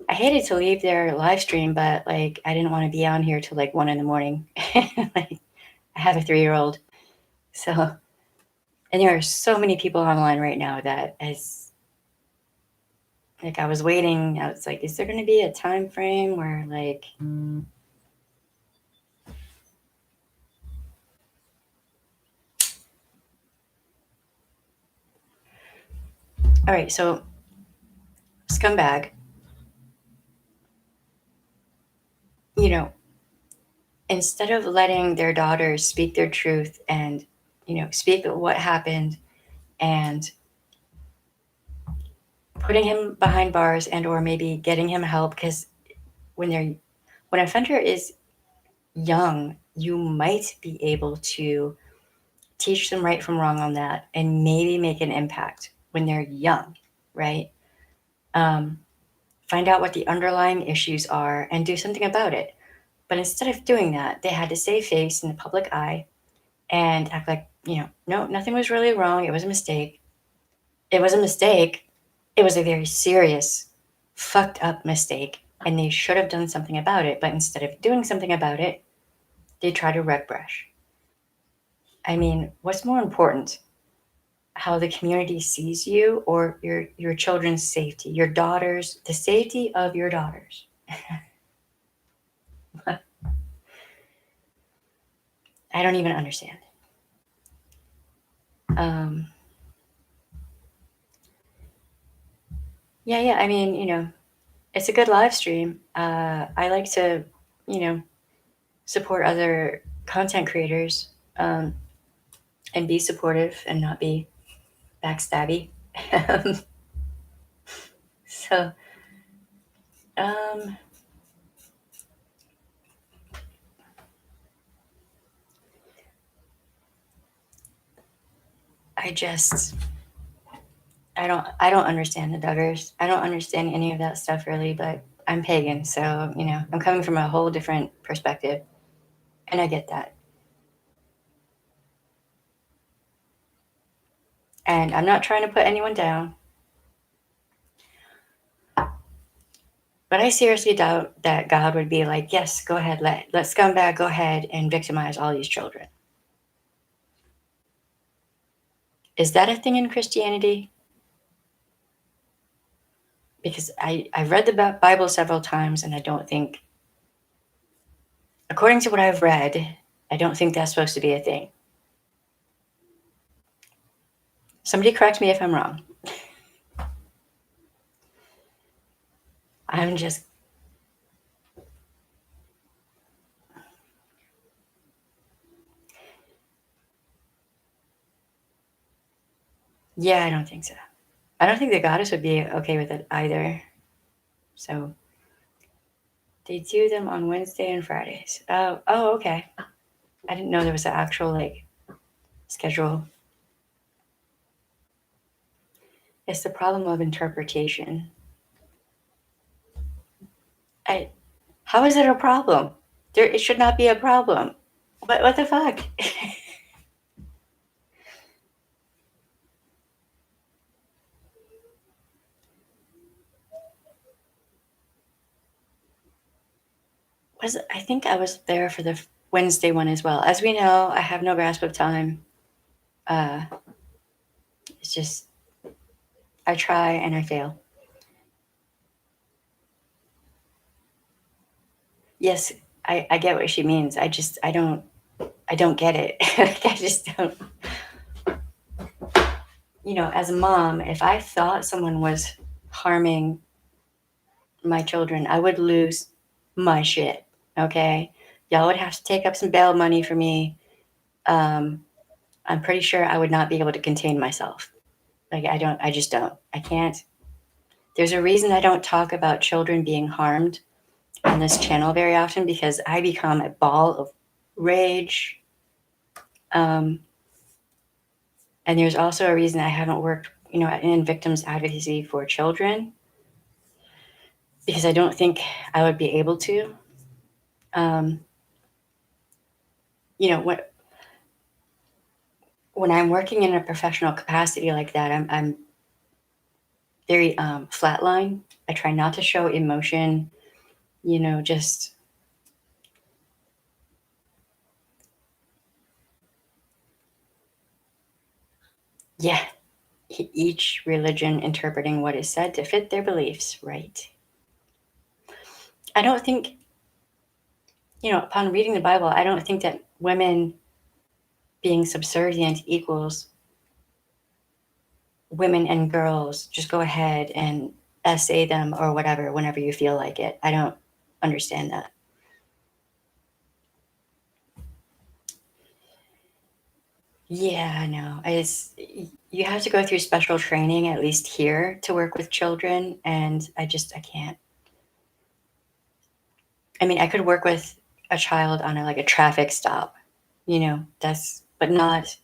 I hated to leave their live stream, but I didn't want to be on here till 1 in the morning. I have a 3-year-old, so and there are so many people online right now that I was waiting. I was like, is there going to be a time frame where all right, so scumbag you know, instead of letting their daughters speak their truth and, speak what happened and putting him behind bars and or maybe getting him help because when they're when an offender is young, you might be able to teach them right from wrong on that and maybe make an impact when they're young, right? Um, find out what the underlying issues are and do something about it. But instead of doing that, they had to save face in the public eye and act like, no, nothing was really wrong. It was a mistake. It was a mistake. It was a very serious, fucked up mistake. And they should have done something about it. But instead of doing something about it, they try to rug brush. I mean, what's more important? How the community sees you or your children's safety, your daughters, the safety of your daughters. I don't even understand. Um, yeah, I mean, it's a good live stream. I like to, you know, support other content creators um, and be supportive and not be backstabby. so, um, I just, I don't understand the Duggars. I don't understand any of that stuff really, but I'm pagan, so I'm coming from a whole different perspective, and I get that. And I'm not trying to put anyone down, but I seriously doubt that God would be like, "Yes, go ahead, let scumbag go ahead and victimize all these children." Is that a thing in Christianity? Because I've read the Bible several times, and I don't think, according to what I've read, I don't think that's supposed to be a thing. Somebody correct me if I'm wrong. I'm just, yeah, I don't think so. I don't think the goddess would be okay with it either. So they do them on Wednesday and Fridays. Oh, okay. I didn't know there was an actual like schedule. It's the problem of interpretation. I, how is it a problem? It should not be a problem. What the fuck? I think I was there for the Wednesday one as well. As we know, I have no grasp of time. Uh, it's just I try and I fail. Yes, I get what she means. I don't get it. I just don't. As a mom, if I thought someone was harming my children, I would lose my shit. Okay, y'all would have to take up some bail money for me. Um, I'm pretty sure I would not be able to contain myself. Like I just don't. I can't. There's a reason I don't talk about children being harmed on this channel very often because I become a ball of rage. Um, and there's also a reason I haven't worked, in victims advocacy for children because I don't think I would be able to. Um, you know, when when I'm working in a professional capacity like that, I'm very flatline. I try not to show emotion. Just yeah, each religion interpreting what is said to fit their beliefs, right? I don't think, upon reading the Bible, I don't think that women being subservient equals women and girls just go ahead and essay them or whatever whenever you feel like it. I don't understand that. Yeah, I know. You have to go through special training, at least here, to work with children, and I can't. I mean, I could work with a child on like a traffic stop, but not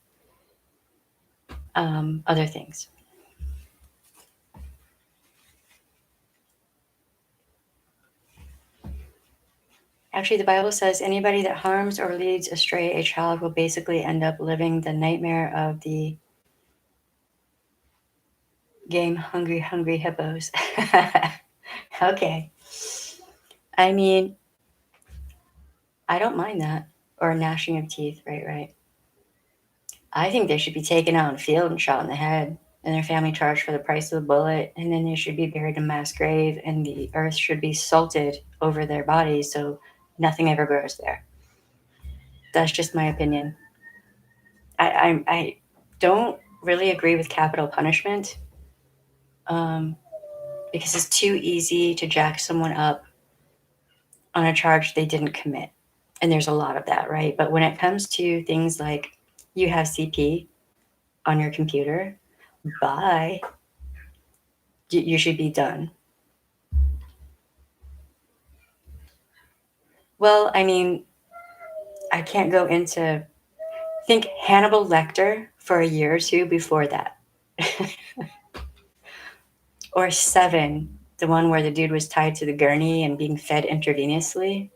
other things. Actually, the Bible says anybody that harms or leads astray a child will basically end up living the nightmare of the game Hungry, Hungry Hippos. Okay. I mean, I don't mind that. Or gnashing of teeth, right, right. I think they should be taken out in the field and shot in the head, and their family charged for the price of the bullet, and then they should be buried in a mass grave, and the earth should be salted over their bodies so nothing ever grows there. That's just my opinion. I don't really agree with capital punishment um, because it's too easy to jack someone up on a charge they didn't commit. And there's a lot of that, right? But when it comes to things like you have CP on your computer, bye, you should be done. Well, I mean, I can't go into think Hannibal Lecter for a year or two before that. Or Seven, the one where the dude was tied to the gurney and being fed intravenously.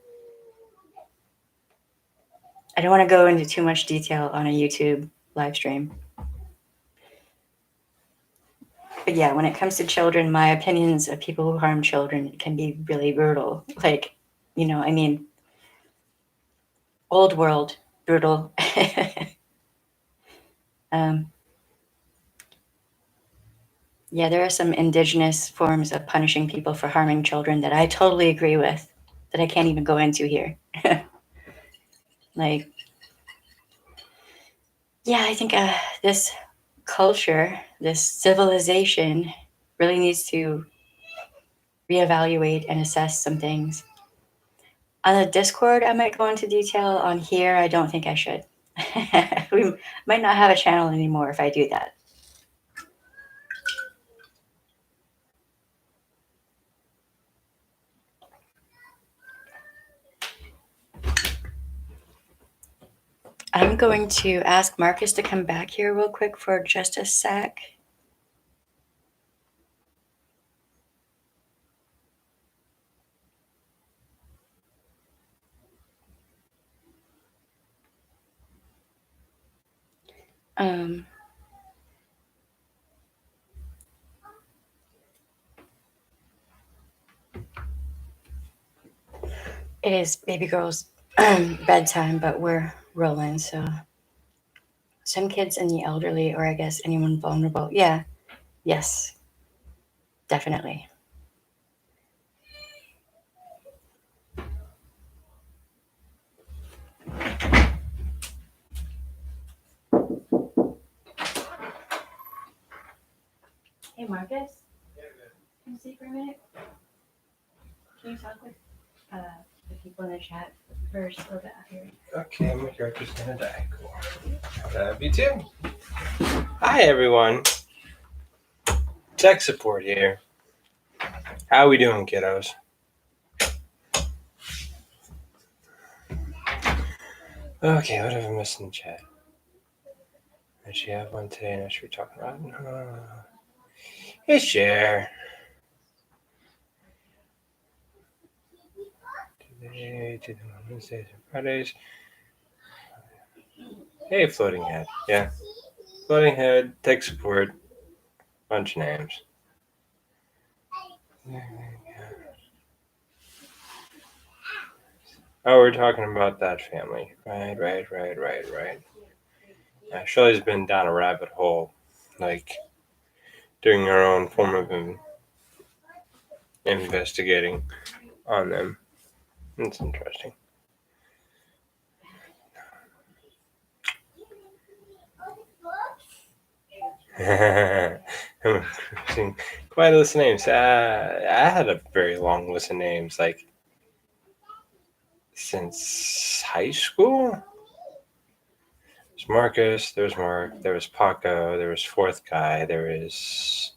I don't want to go into too much detail on a YouTube live stream. But yeah, when it comes to children, my opinions of people who harm children can be really brutal. Like, I mean, old world, brutal. um, yeah, there are some indigenous forms of punishing people for harming children that I totally agree with, that I can't even go into here. Like, yeah, I think this culture, this civilization, really needs to reevaluate and assess some things. On the Discord, I might go into detail. On here, I don't think I should. We might not have a channel anymore if I do that. I'm going to ask Marcus to come back here real quick for just a sec. Um, it is baby girl's bedtime, but we're rolling. So some kids and the elderly, or I guess anyone vulnerable. Yeah, yes, definitely. Hey, Marcus, can you see for a minute? Can you talk with the people in the chat first a little bit here? Okay, my character's gonna die. Cool. Love you too. Hi everyone, tech support here. How we doing, kiddos? Okay, what have I missed in the chat? Did she have one today? And I should be talking about. No. Hey, share. Today, Wednesdays and Fridays. Hey, floating head. Yeah, floating head, tech support, bunch of names. Oh, we're talking about that family. Right. Yeah, Shelley's been down a rabbit hole, like doing her own form of investigating on them. It's interesting. Quite a list of names. I had a very long list of names, like since high school. There's Marcus, there's Mark, there was Paco, there was fourth guy, there's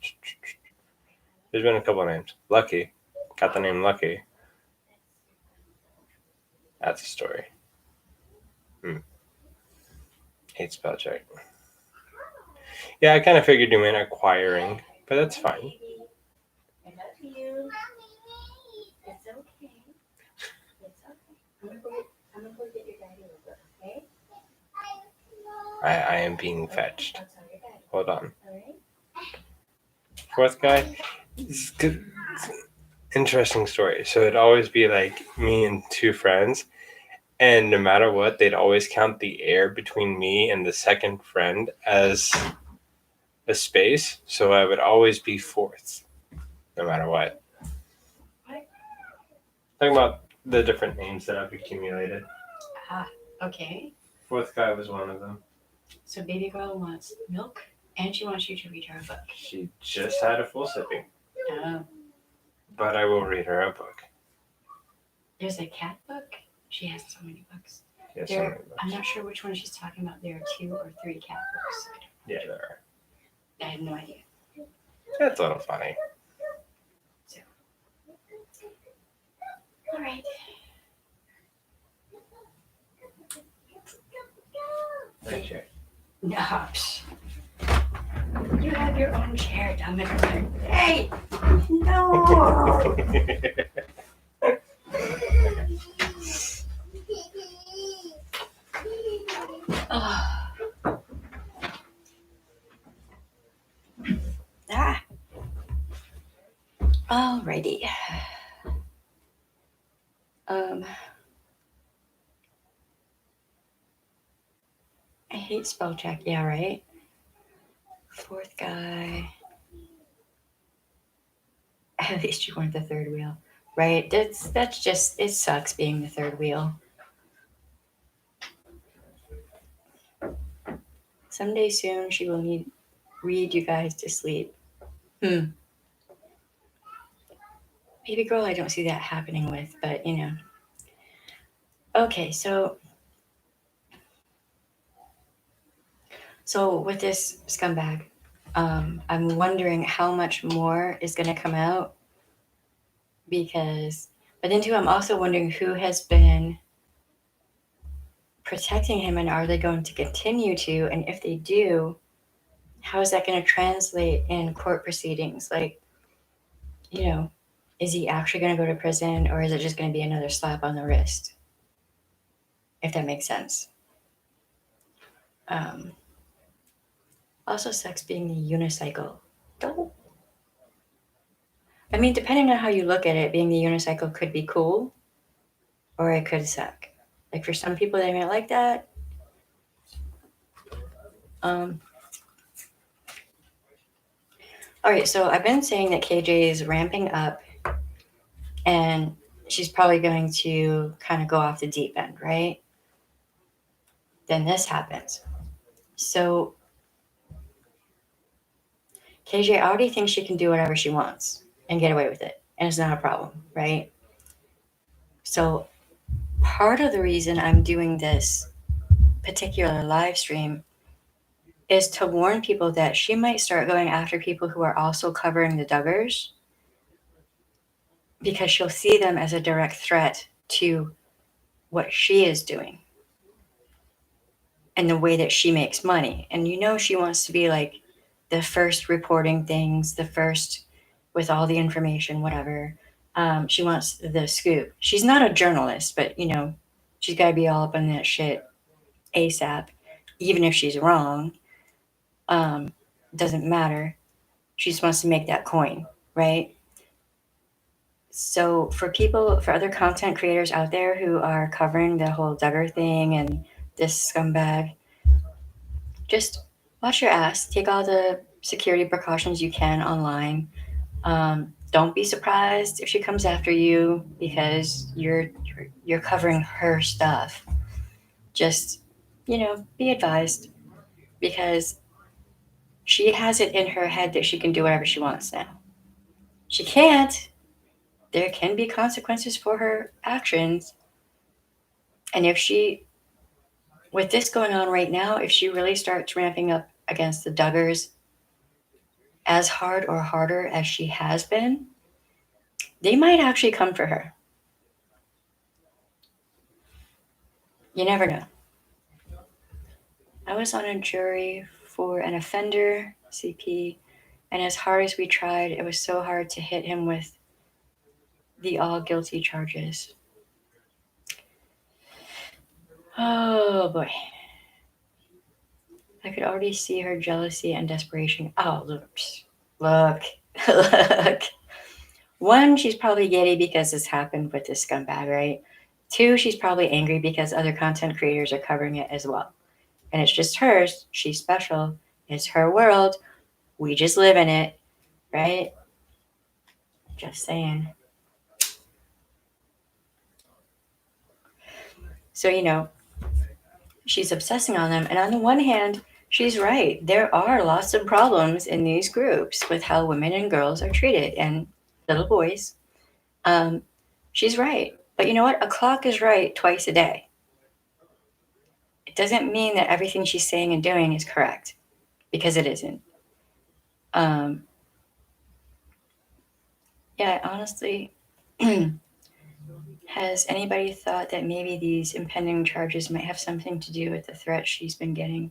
been a couple of names. Lucky. Got the name Lucky. That's a story. Hate spell check. Yeah, I kind of figured you meant acquiring, but that's fine. I love you. It's okay. It's okay. I'm gonna go get your daddy a book, okay? I am being fetched. I'll tell your daddy. Hold on. Alright? Fourth guy. Interesting story. So it'd always be like me and two friends, and no matter what, they'd always count the air between me and the second friend as a space. So I would always be fourth, no matter what. What? Talking about the different names that I've accumulated. Okay. Fourth guy was one of them. So baby girl wants milk and she wants you to read her a book. She just had a full sipping, Oh. but I will read her a book. There's a cat book. She has so many books. Yes, I'm not sure which one she's talking about. There are 2 or 3 cat books. yeah, there are. I have no idea. That's a little funny. All right. Okay. No. Psh. You have your own chair, Dominic. Hey! No! Oh. Ah. Alrighty. I hate spell check. Yeah, right? Fourth guy. At least you weren't the third wheel. Right? That's just, it sucks being the third wheel. Someday soon she will read you guys to sleep. Baby girl, I don't see that happening with, but you know. Okay, so with this scumbag, I'm wondering how much more is going to come out because, but then too, I'm also wondering who has been protecting him and are they going to continue to? And if they do, how is that going to translate in court proceedings? Like, you know, is he actually going to go to prison or is it just going to be another slap on the wrist? If that makes sense. Also sucks being the unicycle. I mean, depending on how you look at it, being the unicycle could be cool or it could suck. Like for some people, they might like that. All right, so I've been saying that KJ is ramping up and she's probably going to kind of go off the deep end, right? Then this happens. So KJ already thinks she can do whatever she wants and get away with it. And it's not a problem, right? So part of the reason I'm doing this particular live stream is to warn people that she might start going after people who are also covering the Duggars because she'll see them as a direct threat to what she is doing and the way that she makes money. And you know she wants to be like the first reporting things, the first with all the information, whatever. She wants the scoop. She's not a journalist, but you know, she's got to be all up on that shit ASAP, even if she's wrong. Doesn't matter. She just wants to make that coin, right? So for other content creators out there who are covering the whole Duggar thing and this scumbag, just watch your ass. Take all the security precautions you can online. Don't be surprised if she comes after you because you're covering her stuff. Just, you know, be advised because she has it in her head that she can do whatever she wants now. She can't. There can be consequences for her actions. And if she with this going on right now, if she really starts ramping up against the Duggars as hard or harder as she has been, they might actually come for her. You never know. I was on a jury for an offender, CP, and as hard as we tried, it was so hard to hit him with the all guilty charges. Oh boy. I could already see her jealousy and desperation. Oh, look, look. One, she's probably giddy because this happened with this scumbag, right? Two, she's probably angry because other content creators are covering it as well. And it's just hers. She's special. It's her world. We just live in it, right? Just saying. So, she's obsessing on them. And on the one hand, she's right. There are lots of problems in these groups with how women and girls are treated and little boys. She's right. But you know what? A clock is right twice a day. It doesn't mean that everything she's saying and doing is correct, because it isn't. Yeah, honestly, has anybody thought that maybe these impending charges might have something to do with the threat she's been getting?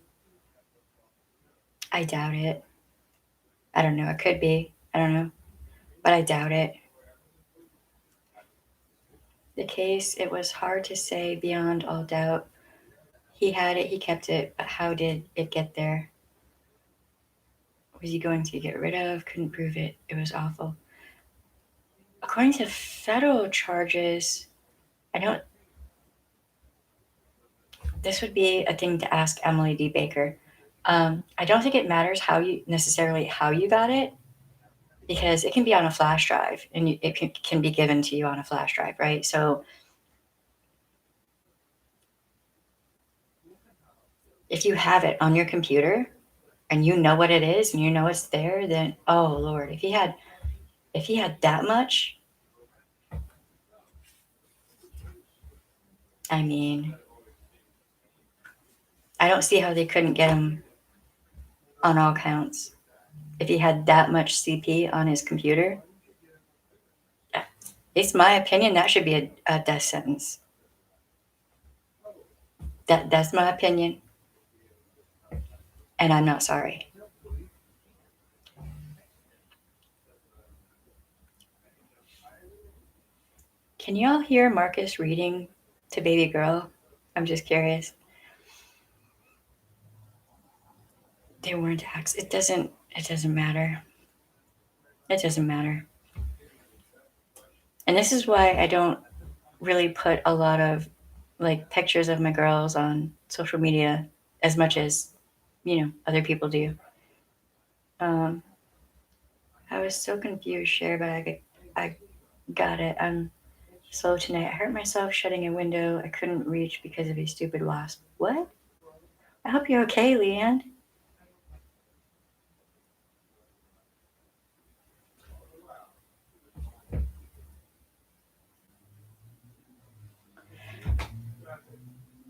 I doubt it. I don't know. It could be. I don't know. But I doubt it. The case, it was hard to say beyond all doubt. He had it, he kept it, but how did it get there? Was he going to get rid of? Couldn't prove it. It was awful. According to federal charges, I don't. This would be a thing to ask Emily D. Baker. I don't think it matters how you got it, because it can be on a flash drive and it can be given to you on a flash drive, right? So if you have it on your computer and you know what it is and you know it's there, then oh Lord, if he had that much, I mean, I don't see how they couldn't get him on all counts. If he had that much CP on his computer, it's my opinion that should be a death sentence. That's my opinion, and I'm not sorry. Can y'all hear Marcus reading to baby girl? I'm just curious. They weren't acts. It doesn't matter. It doesn't matter. And this is why I don't really put a lot of like pictures of my girls on social media as much as other people do. I was so confused, Cher, but I got it. I'm slow tonight. I hurt myself shutting a window I couldn't reach because of a stupid wasp. What? I hope you're okay, Leanne.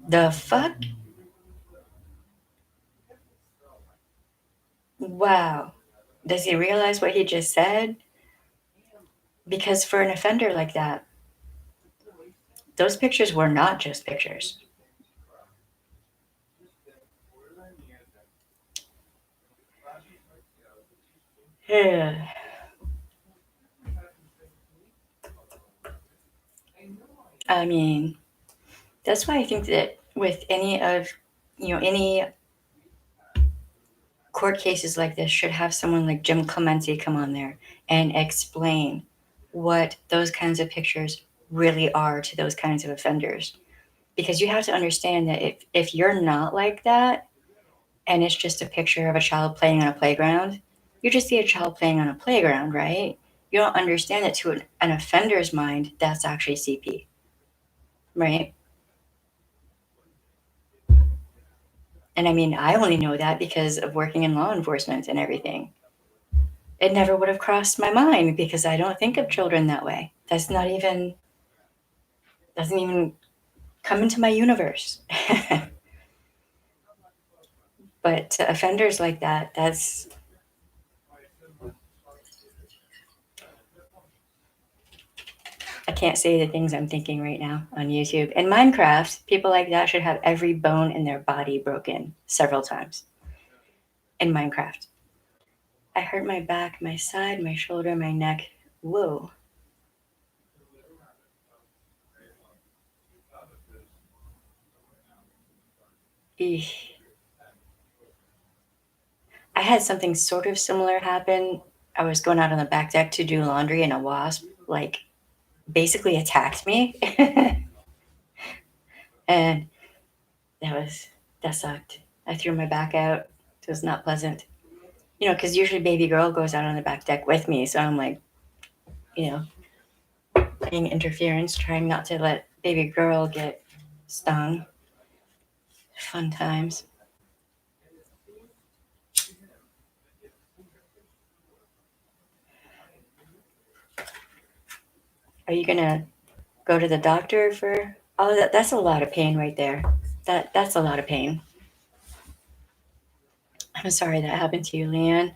The fuck? Wow. Does he realize what he just said? Because for an offender like that, those pictures were not just pictures. Yeah. I mean, that's why I think that with any court cases like this should have someone like Jim Clemente come on there and explain what those kinds of pictures really are to those kinds of offenders. Because you have to understand that if you're not like that and it's just a picture of a child playing on a playground, you just see a child playing on a playground, right? You don't understand that to an offender's mind, that's actually CP, right? And I mean, I only know that because of working in law enforcement and everything. It never would have crossed my mind because I don't think of children that way. Doesn't even come into my universe. But to offenders like that, that's I can't say the things I'm thinking right now on YouTube. In Minecraft, people like that should have every bone in their body broken several times. In Minecraft, I hurt my back, my side, my shoulder, my neck. Whoa. Eesh. I had something sort of similar happen. I was going out on the back deck to do laundry, and a wasp, like, basically attacked me. And that sucked. I threw my back out. It was not pleasant. Because usually baby girl goes out on the back deck with me. So I'm like, you know, playing interference, trying not to let baby girl get stung. Fun times. Are you gonna go to the doctor for all of that? That's a lot of pain right there. That's a lot of pain. I'm sorry that happened to you, Leanne.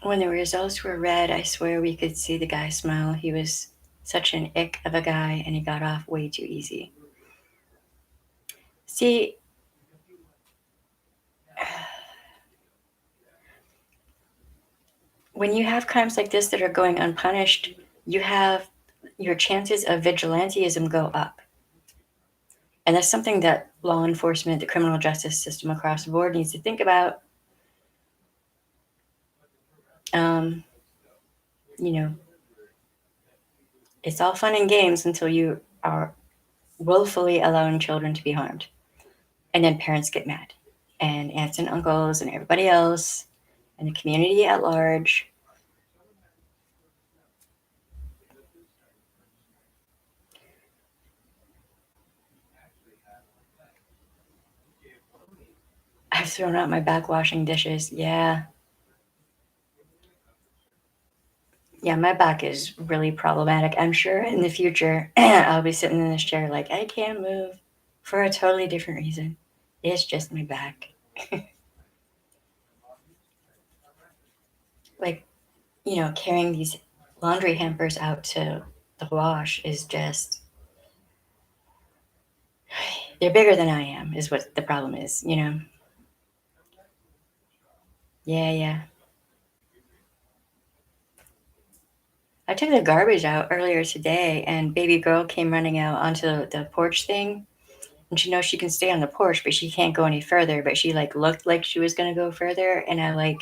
When the results were read, I swear we could see the guy smile. He was such an ick of a guy, and he got off way too easy. See, when you have crimes like this that are going unpunished, you have your chances of vigilantism go up. And that's something that law enforcement, the criminal justice system across the board needs to think about. Um, you know, it's all fun and games until you are willfully allowing children to be harmed. And then parents get mad, and aunts and uncles, and everybody else, and the community at large. I've thrown out my back washing dishes. Yeah. Yeah, my back is really problematic. I'm sure in the future I'll be sitting in this chair like I can't move for a totally different reason. It's just my back. Like, carrying these laundry hampers out to the wash is just they're bigger than I am is what the problem is. Yeah, yeah. I took the garbage out earlier today, and baby girl came running out onto the porch thing. And she knows she can stay on the porch, but she can't go any further. But she like looked like she was gonna go further, and I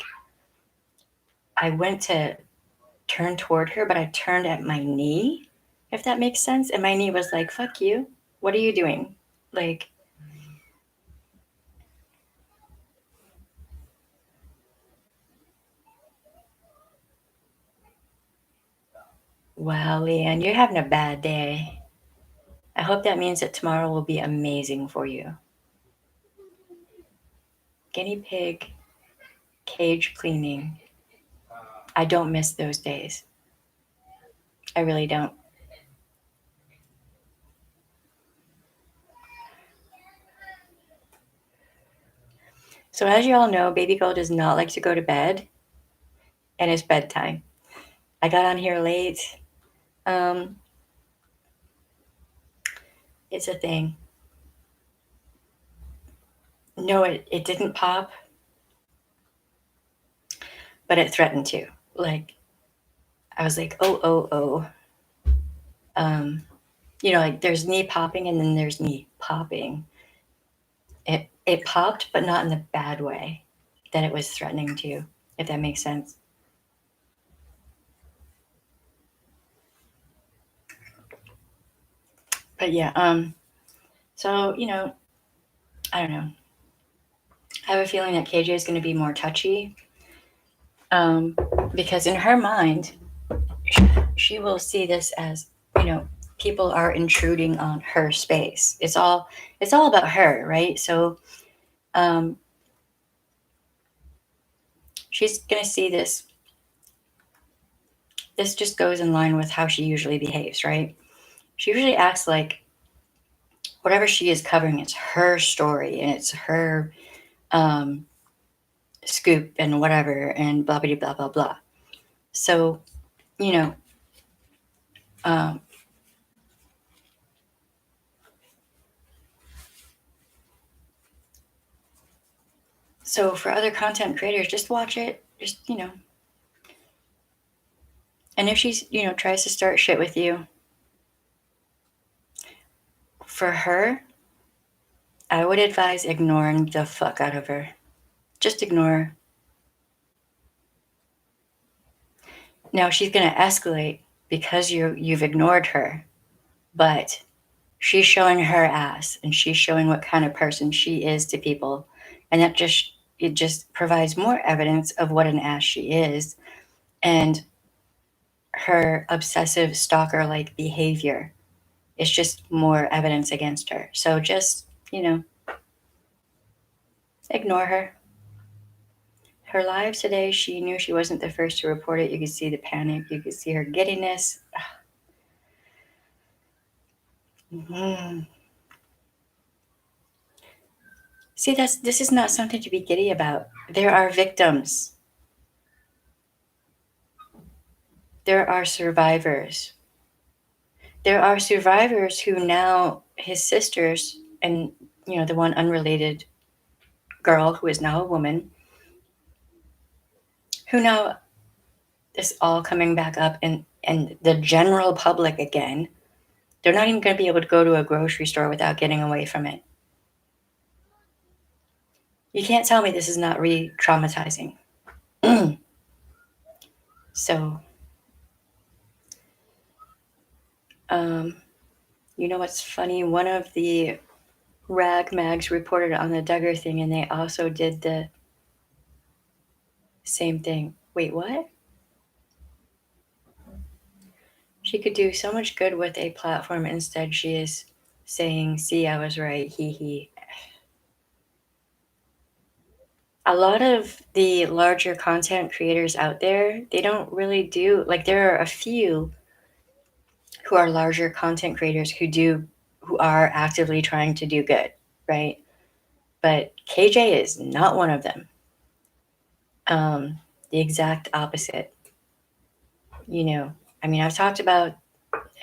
went to turn toward her, but I turned at my knee, if that makes sense. And my knee was like, "Fuck you! What are you doing?" Like, wow, Leanne, you're having a bad day. I hope that means that tomorrow will be amazing for you. Guinea pig cage cleaning. I don't miss those days. I really don't. So, as you all know, baby girl does not like to go to bed, and it's bedtime. I got on here late. Um, it's a thing. No, it didn't pop, but it threatened to. Like, I was like, oh, oh, oh. Like there's knee popping and then there's knee popping. It popped, but not in the bad way that it was threatening to, if that makes sense. But yeah, so I don't know. I have a feeling that KJ is going to be more touchy, um, because in her mind, she will see this as people are intruding on her space. It's all about her, right? So um, she's going to see this. This just goes in line with how she usually behaves, right? She usually acts like whatever she is covering, it's her story and it's her um, scoop and whatever and blah blah blah blah blah. So you know, um, so for other content creators, just watch it. Just and if she's tries to start shit with you, for her, I would advise ignoring the fuck out of her. Just ignore her. Now she's gonna escalate because you've ignored her, but she's showing her ass and she's showing what kind of person she is to people, and it just provides more evidence of what an ass she is and her obsessive stalker like behavior. It's just more evidence against her. So just ignore her. Her live today, she knew she wasn't the first to report it. You could see the panic, you could see her giddiness. Mm-hmm. See, this is not something to be giddy about. There are victims. There are survivors. There are survivors who now his sisters and the one unrelated girl who is now a woman who now is all coming back up and the general public again. They're not even going to be able to go to a grocery store without getting away from it. You can't tell me this is not re-traumatizing. So, um, you know what's funny? One of the rag mags reported on the Duggar thing, and they also did the same thing. Wait, what? She could do so much good with a platform. Instead, she is saying, "See, I was right. Hee hee." A lot of the larger content creators out there, they don't really do like there are a few who are larger content creators who are actively trying to do good, right? But KJ is not one of them. The exact opposite. I mean, I've talked about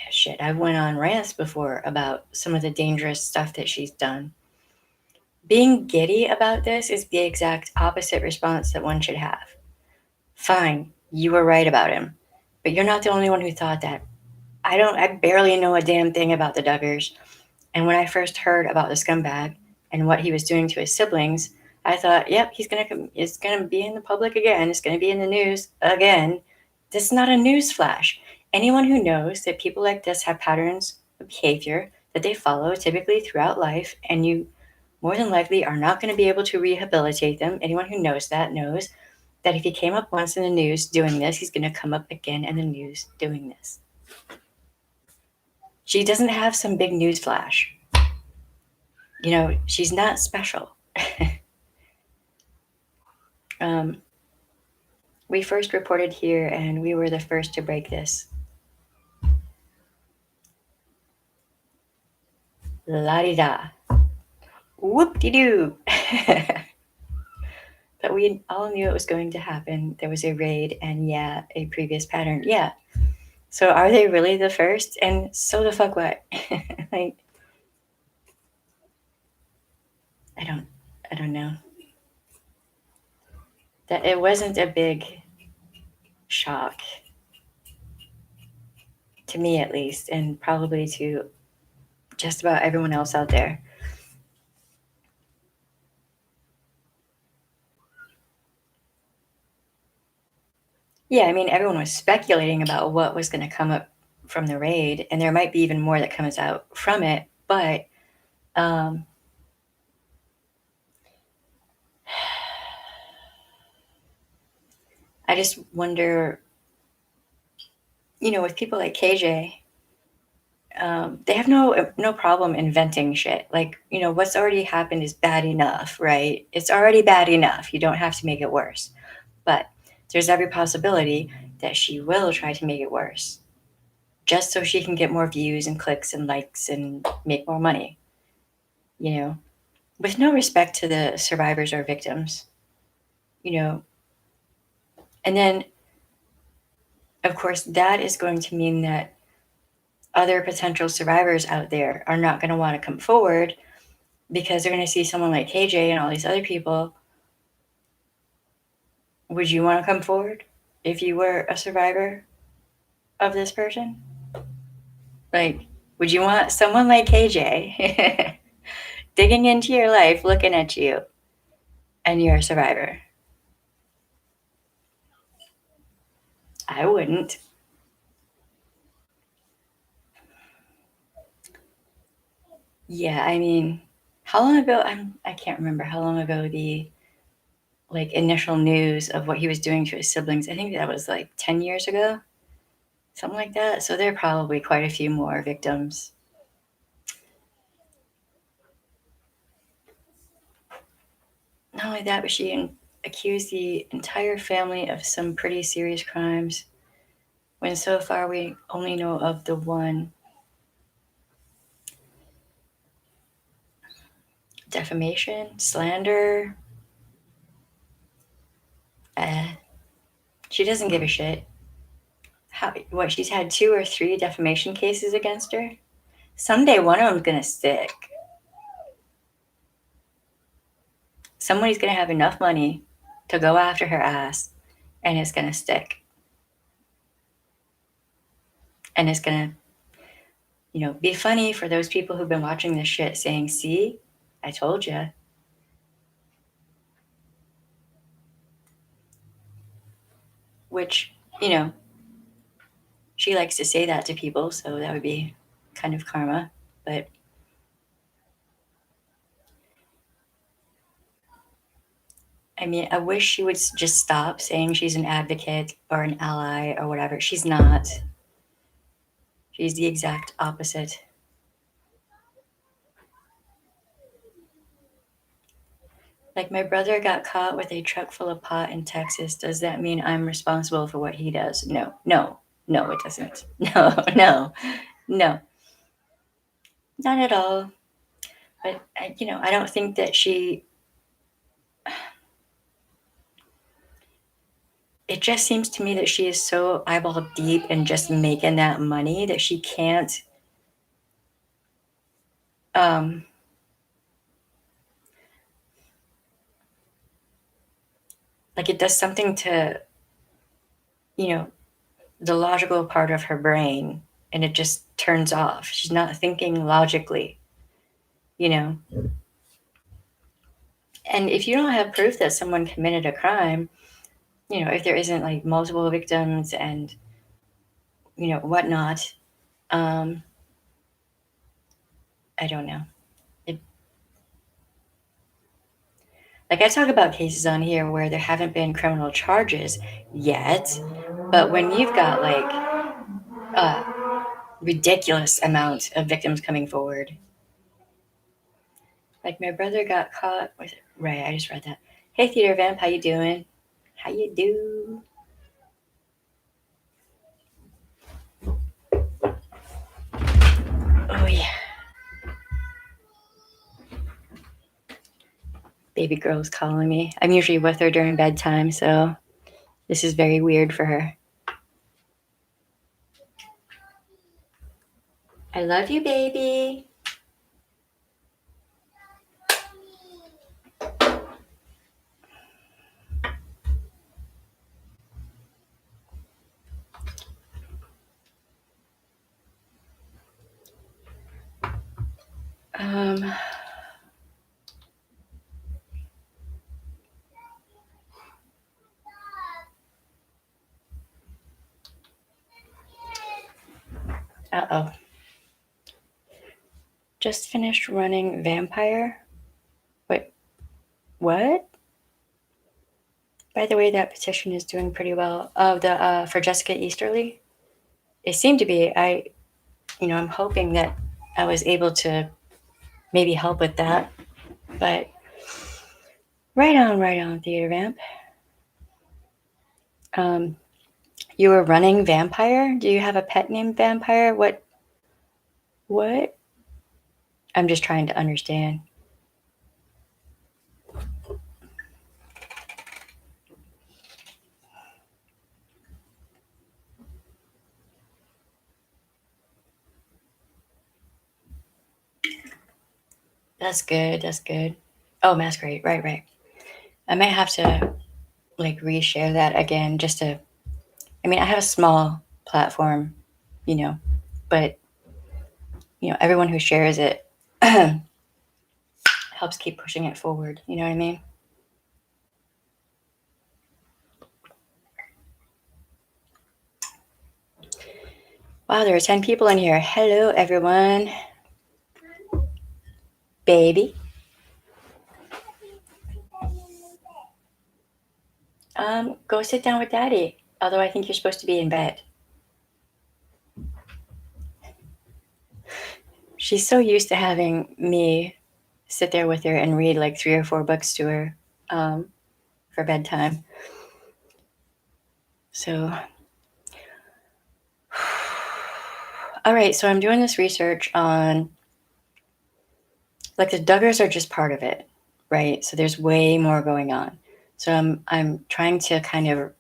shit. I've went on rants before about some of the dangerous stuff that she's done. Being giddy about this is the exact opposite response that one should have. Fine, you were right about him, but you're not the only one who thought that. I barely know a damn thing about the Duggars. And when I first heard about the scumbag and what he was doing to his siblings, I thought, yep, it's gonna be in the public again. It's gonna be in the news again. This is not a news flash. Anyone who knows that people like this have patterns of behavior that they follow typically throughout life, and you more than likely are not going to be able to rehabilitate them. Anyone who knows that knows that if he came up once in the news doing this, he's going to come up again in the news doing this. She doesn't have some big news flash. She's not special. We first reported here, and we were the first to break this. La-di-da. Whoop-de-doo. But we all knew it was going to happen. There was a raid and a previous pattern. Yeah. So are they really the first? And so the fuck what? Like, I don't know. That it wasn't a big shock to me, at least, and probably to just about everyone else out there. Yeah, I mean, everyone was speculating about what was going to come up from the raid, and there might be even more that comes out from it, but I just wonder, with people like KJ, they have no problem inventing shit. Like, what's already happened is bad enough, right? It's already bad enough. You don't have to make it worse. But there's every possibility that she will try to make it worse, just so she can get more views and clicks and likes and make more money. you know, with no respect to the survivors or victims, you know. And then, of course, that is going to mean that other potential survivors out there are not going to want to come forward because they're going to see someone like KJ and all these other people. Would you want to come forward if you were a survivor of this person? Like, would you want someone like KJ digging into your life, looking at you, and you're a survivor? I wouldn't. Yeah, I mean, how long ago? I can't remember how long ago the like initial news of what he was doing to his siblings. I think that was like 10 years ago, something like that. So there are probably quite a few more victims. Not only that, but she accused the entire family of some pretty serious crimes. When so far we only know of the one. Defamation, slander. Uh, she doesn't give a shit. What, she's had 2 or 3 defamation cases against her? Someday one of them's gonna stick. Somebody's gonna have enough money to go after her ass, and it's gonna stick. And it's gonna, be funny for those people who've been watching this shit saying, see, I told you. Which, she likes to say that to people, so that would be kind of karma. But I mean, I wish she would just stop saying she's an advocate or an ally or whatever. She's not. She's the exact opposite. Like, my brother got caught with a truck full of pot in Texas. Does that mean I'm responsible for what he does? No, no, no, it doesn't. No, no, no, not at all. But, I don't think that she. It just seems to me that she is so eyeball deep in just making that money that she can't. Um, like, it does something to, you know, the logical part of her brain, and it just turns off. She's not thinking logically, you know. And if you don't have proof that someone committed a crime, if there isn't like multiple victims and whatnot, um, I don't know. It, like, I talk about cases on here where there haven't been criminal charges yet, but when you've got like a ridiculous amount of victims coming forward, like my brother got caught with it. Right, I just read that. Hey, Theater Vamp, how you doing? How you do? Oh yeah. Baby girl's calling me. I'm usually with her during bedtime, so this is very weird for her. I love you, baby. Um, uh-oh. Just finished running Vampire. Wait, what? By the way, that petition is doing pretty well. Oh, the for Jessica Easterly. It seemed to be. I'm hoping that I was able to maybe help with that. But right on, Theater Vamp. You were running Vampire? Do you have a pet named Vampire? What? I'm just trying to understand. That's good. That's good. Oh, Masquerade. Right, right. I might have to like reshare that again just to. I mean, I have a small platform, you know, but everyone who shares it helps keep pushing it forward. You know what I mean? Wow, there are 10 people in here. Hello, everyone. Baby. Go sit down with daddy. Although I think you're supposed to be in bed. She's so used to having me sit there with her and read like 3 or 4 books to her um, for bedtime. So, all right. So I'm doing this research on like the Duggars are just part of it, right? So there's way more going on. So I'm trying to kind of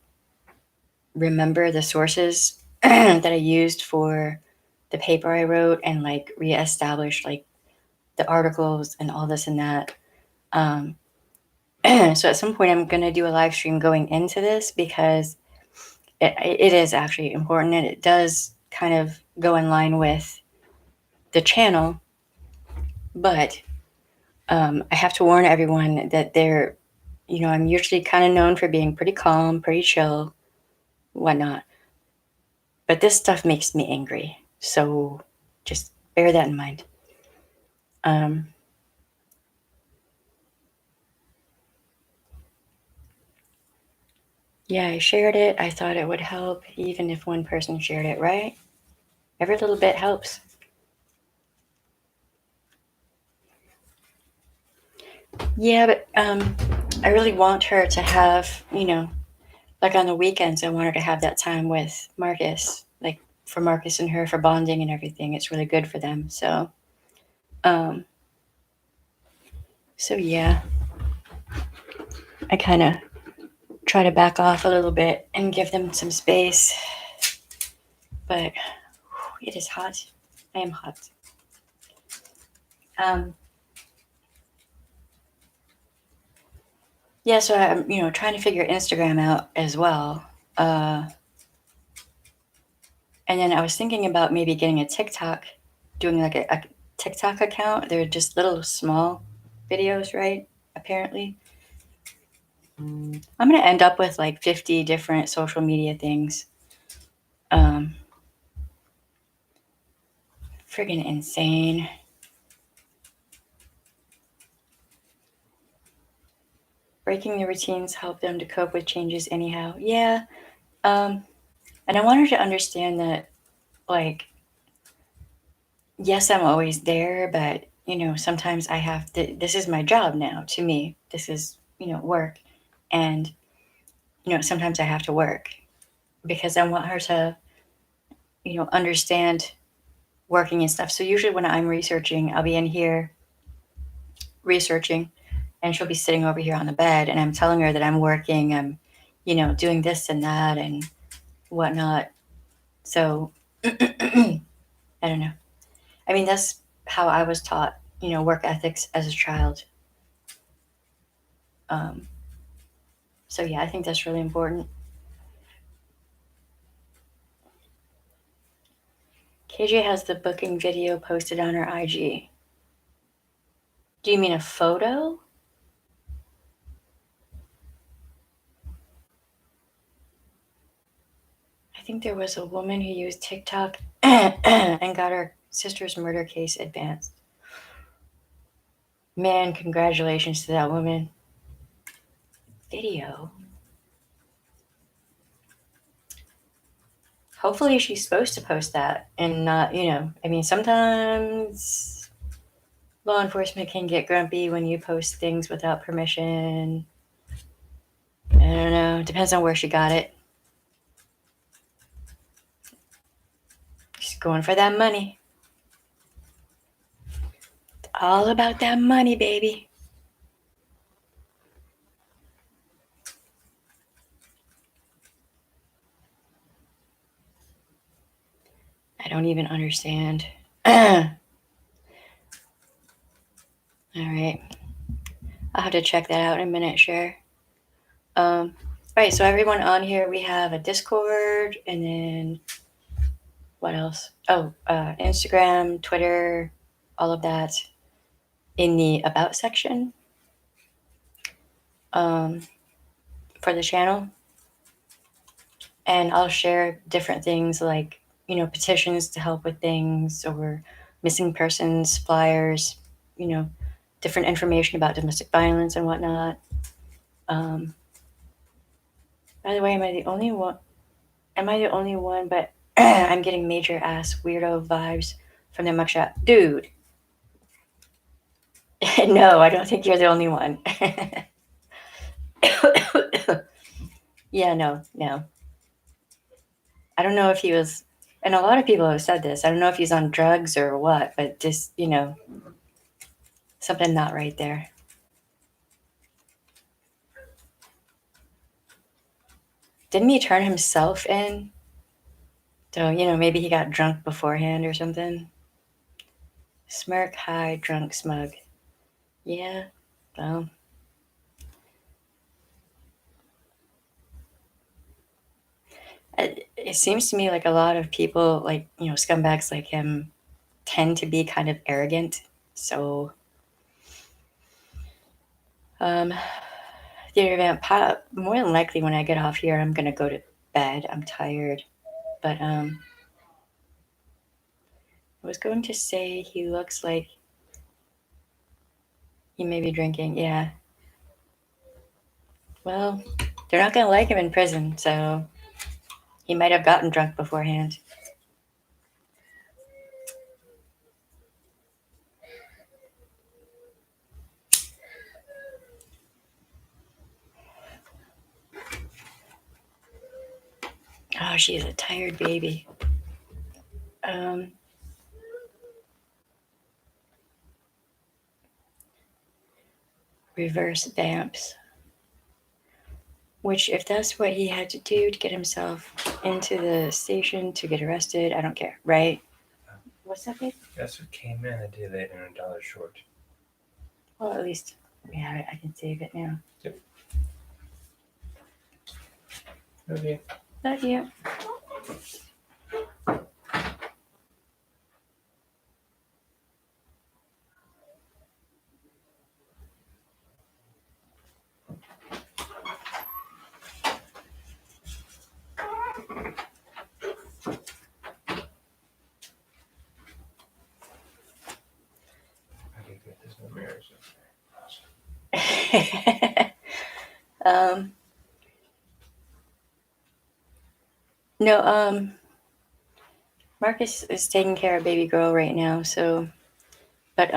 remember the sources that I used for the paper I wrote and like reestablish like the articles and all this and that. Um, so at some point, I'm going to do a live stream going into this because it is actually important and it does kind of go in line with the channel. But I have to warn everyone that I'm usually kind of known for being pretty calm, pretty chill, whatnot. But this stuff makes me angry. So just bear that in mind. Um, yeah, I shared it. I thought it would help, even if one person shared it, right? Every little bit helps. Yeah, but I really want her to have, like on the weekends, I want her to have that time with Marcus, like for Marcus and her for bonding and everything. It's really good for them. Um, so yeah, I kind of try to back off a little bit and give them some space. But it is hot. I am hot. Um, yeah, so I'm, trying to figure Instagram out as well. And then I was thinking about maybe getting a TikTok, doing like a TikTok account. They're just little small videos, right? Apparently. I'm going to end up with like 50 different social media things. Um, Friggin' insane. Breaking the routines help them to cope with changes anyhow. Yeah. And I want her to understand that, like, yes, I'm always there, but, sometimes I have to, this is my job now to me. This is, work. And, sometimes I have to work because I want her to, understand working and stuff. So usually when I'm researching, I'll be in here researching and she'll be sitting over here on the bed and I'm telling her that I'm working, I'm, doing this and that and whatnot. So I don't know. I mean, that's how I was taught, work ethics as a child. Um, so yeah, I think that's really important. KJ has the booking video posted on her IG. Do you mean a photo? I think there was a woman who used TikTok and got her sister's murder case advanced. Man, congratulations to that woman. Video. Hopefully she's supposed to post that and not, I mean, sometimes law enforcement can get grumpy when you post things without permission. I don't know. Depends on where she got it. She's going for that money. It's all about that money, baby. I don't even understand. All right. I'll have to check that out in a minute, share. Right, so everyone on here, we have a Discord, and then what else? Oh, Instagram, Twitter, all of that in the About section um, for the channel. And I'll share different things like, petitions to help with things or missing persons, flyers, you know, different information about domestic violence and whatnot. Um, by the way, am I the only one? Am I the only one? But I'm getting major ass weirdo vibes from the mugshot. Dude, no, I don't think you're the only one. Yeah, no. I don't know if he was, and a lot of people have said this. I don't know if he's on drugs or what, but just, something not right there. Didn't he turn himself in? So, maybe he got drunk beforehand or something. Smirk, high, drunk, smug. Yeah, well. It seems to me like a lot of people, like, scumbags like him, tend to be kind of arrogant. So, theater event, more than likely when I get off here, I'm going to go to bed. I'm tired. But, I was going to say he looks like he may be drinking. Yeah. Well, they're not going to like him in prison, so he might have gotten drunk beforehand. Oh, she's a tired baby. Reverse vamps. Which, if that's what he had to do to get himself into the station to get arrested, I don't care, right? What's that, babe? That's what came in a day late and $1 short. Well, at least we have it. I can save it now. Yep. Love you. Love you. Okay, good. There's no mirrors. No, Marcus is taking care of baby girl right now, so, but,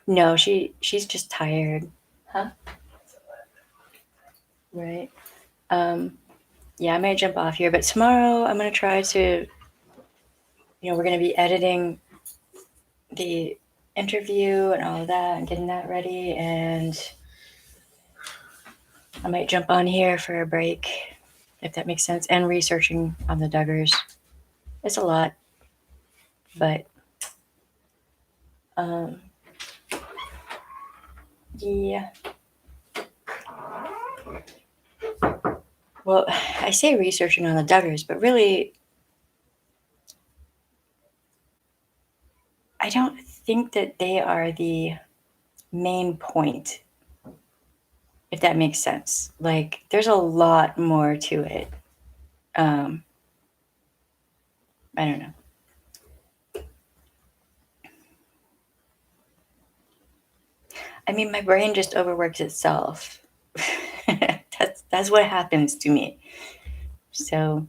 no, she's just tired. Huh? Right. Yeah, I might jump off here, but tomorrow I'm going to try to, we're going to be editing the interview and all of that and getting that ready, and I might jump on here for a break, if that makes sense, and researching on the Duggars. It's a lot, but yeah. Well, I say researching on the Duggars, but really, I don't think that they are the main point, if that makes sense. Like, there's a lot more to it. I don't know. I mean, my brain just overworks itself. that's what happens to me. So,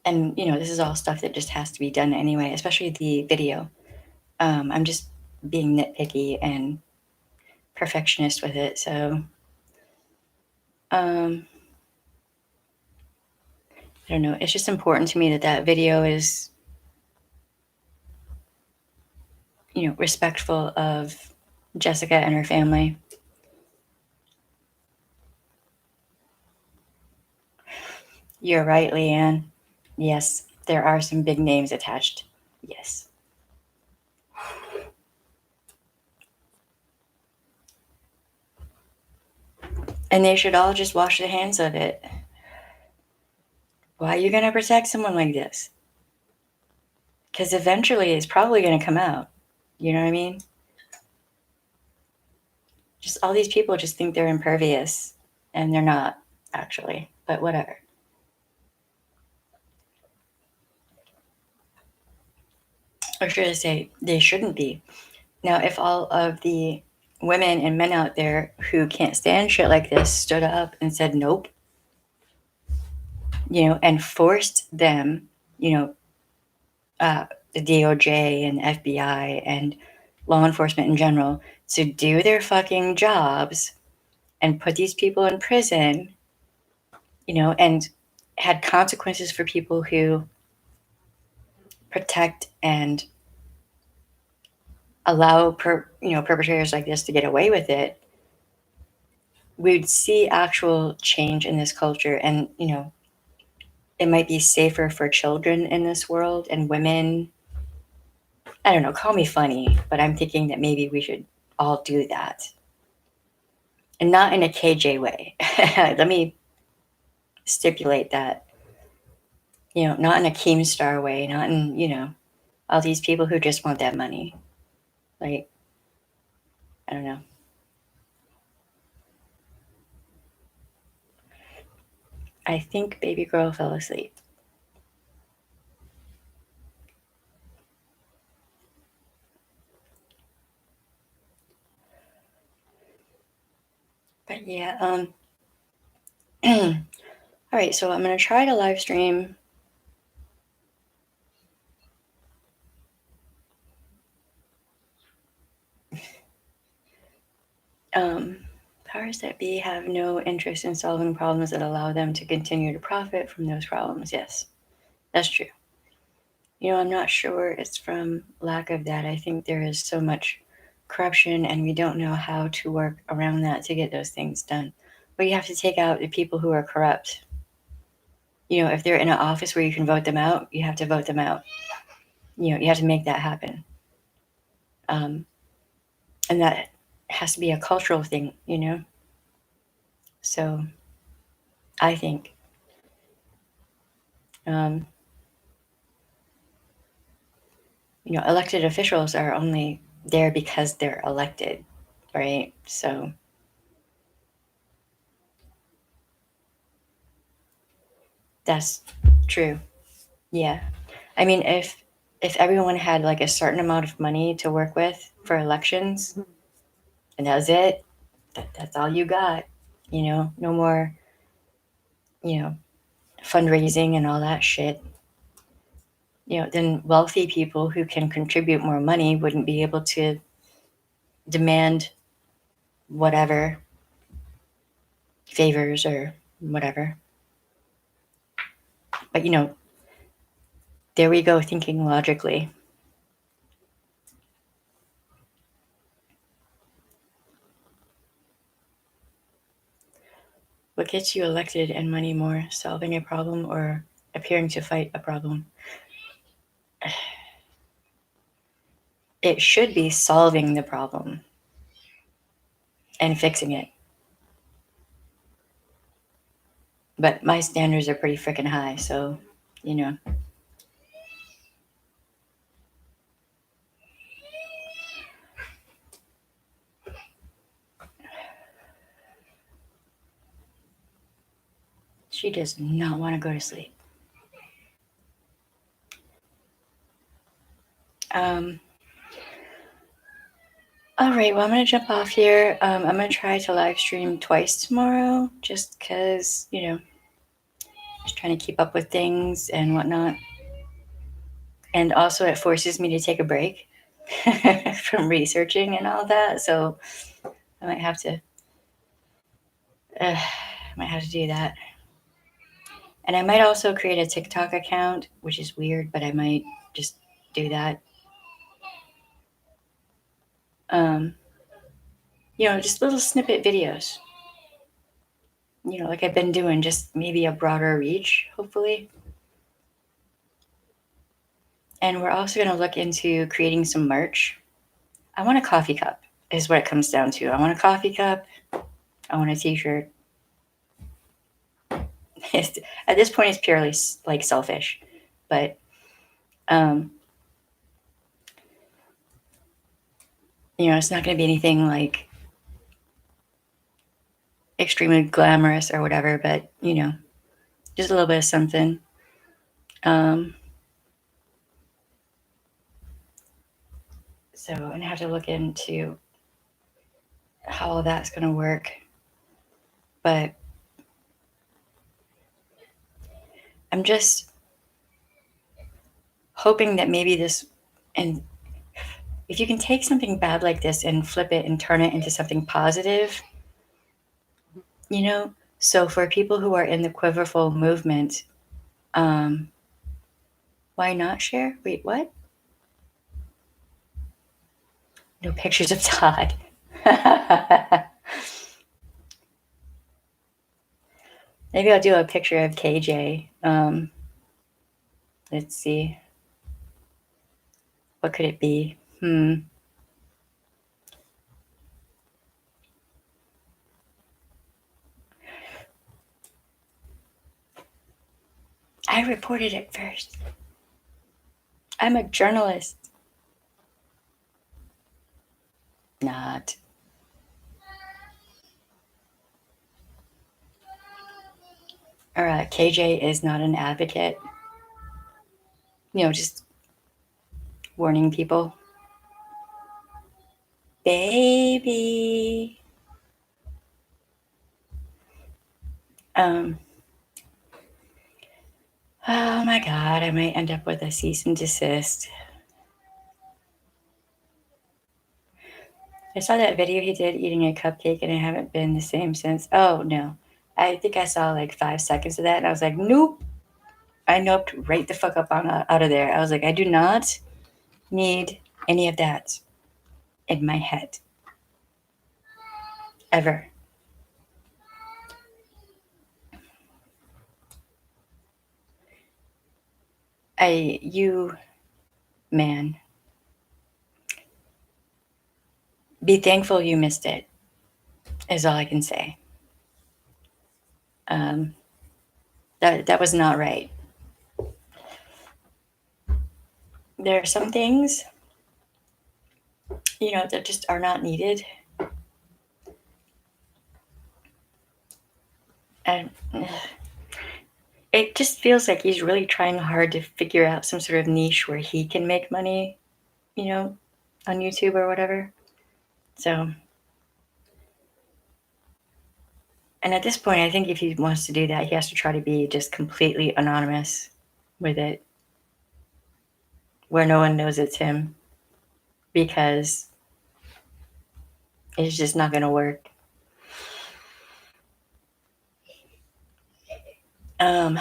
and this is all stuff that just has to be done anyway, especially the video. I'm just being nitpicky and perfectionist with it. So, I don't know. It's just important to me that video is, respectful of Jessica and her family. You're right, Leanne. Yes. there are some big names attached. Yes. And they should all just wash their hands of it. Why are you going to protect someone like this? Because eventually it's probably going to come out. You know what I mean? Just all these people just think they're impervious, and they're not, actually. But whatever. Or should I say, they shouldn't be. Now, if all of the women and men out there who can't stand shit like this stood up and said nope, and forced them, the DOJ and FBI and law enforcement in general to do their fucking jobs and put these people in prison, and had consequences for people who protect and allow perpetrators like this to get away with it, we'd see actual change in this culture. And it might be safer for children in this world and women. I don't know, call me funny, but I'm thinking that maybe we should all do that, and not in a KJ way. Let me stipulate that, not in a Keemstar way, not in, all these people who just want that money. Like, I don't know. I think baby girl fell asleep. But yeah, all right, so I'm gonna try to live stream. Powers that be have no interest in solving problems that allow them to continue to profit from those problems. Yes, that's true. I'm not sure it's from lack of that. I think there is so much corruption, and we don't know how to work around that to get those things done. But you have to take out the people who are corrupt. If they're in an office where you can vote them out, you have to vote them out. You have to make that happen. And that has to be a cultural thing, So I think elected officials are only there because they're elected, right? So that's true. Yeah. I mean, if everyone had like a certain amount of money to work with for elections, and that was it, that's all you got, no more, fundraising and all that shit. Then wealthy people who can contribute more money wouldn't be able to demand whatever favors or whatever. But there we go, thinking logically. What gets you elected and money more, solving a problem or appearing to fight a problem? It should be solving the problem and fixing it. But my standards are pretty freaking high, so, She does not want to go to sleep. All right, well, I'm going to jump off here. I'm going to try to live stream twice tomorrow, just because, just trying to keep up with things and whatnot. And also, it forces me to take a break from researching and all that. So I might have to do that. And I might also create a TikTok account, which is weird, but I might just do that. Just little snippet videos. Like I've been doing, just maybe a broader reach, hopefully. And we're also going to look into creating some merch. I want a coffee cup, is what it comes down to. I want a coffee cup. I want a t shirt. At this point, it's purely like selfish. But, um, it's not going to be anything like extremely glamorous or whatever, but, just a little bit of something. Um, so I'm going to have to look into how all that's going to work. But I'm just hoping that maybe this, and if you can take something bad like this and flip it and turn it into something positive, you know? So for people who are in the quiverfull movement, um, why not share? Wait, what? No pictures of Todd. Maybe I'll do a picture of KJ. Let's see. What could it be? I reported it first. I'm a journalist. Not. Or KJ is not an advocate. Just warning people. Baby. Um, oh my God, I might end up with a cease and desist. I saw that video he did eating a cupcake and I haven't been the same since. Oh no. I think I saw like 5 seconds of that and I was like, nope. I noped right the fuck up out of there. I was like, I do not need any of that in my head. Ever. You man, be thankful you missed it, is all I can say. Um, that was not right. There are some things, that just are not needed. And it just feels like he's really trying hard to figure out some sort of niche where he can make money, on YouTube or whatever. So, and at this point, I think if he wants to do that, he has to try to be just completely anonymous with it, where no one knows it's him, because it's just not going to work. Um,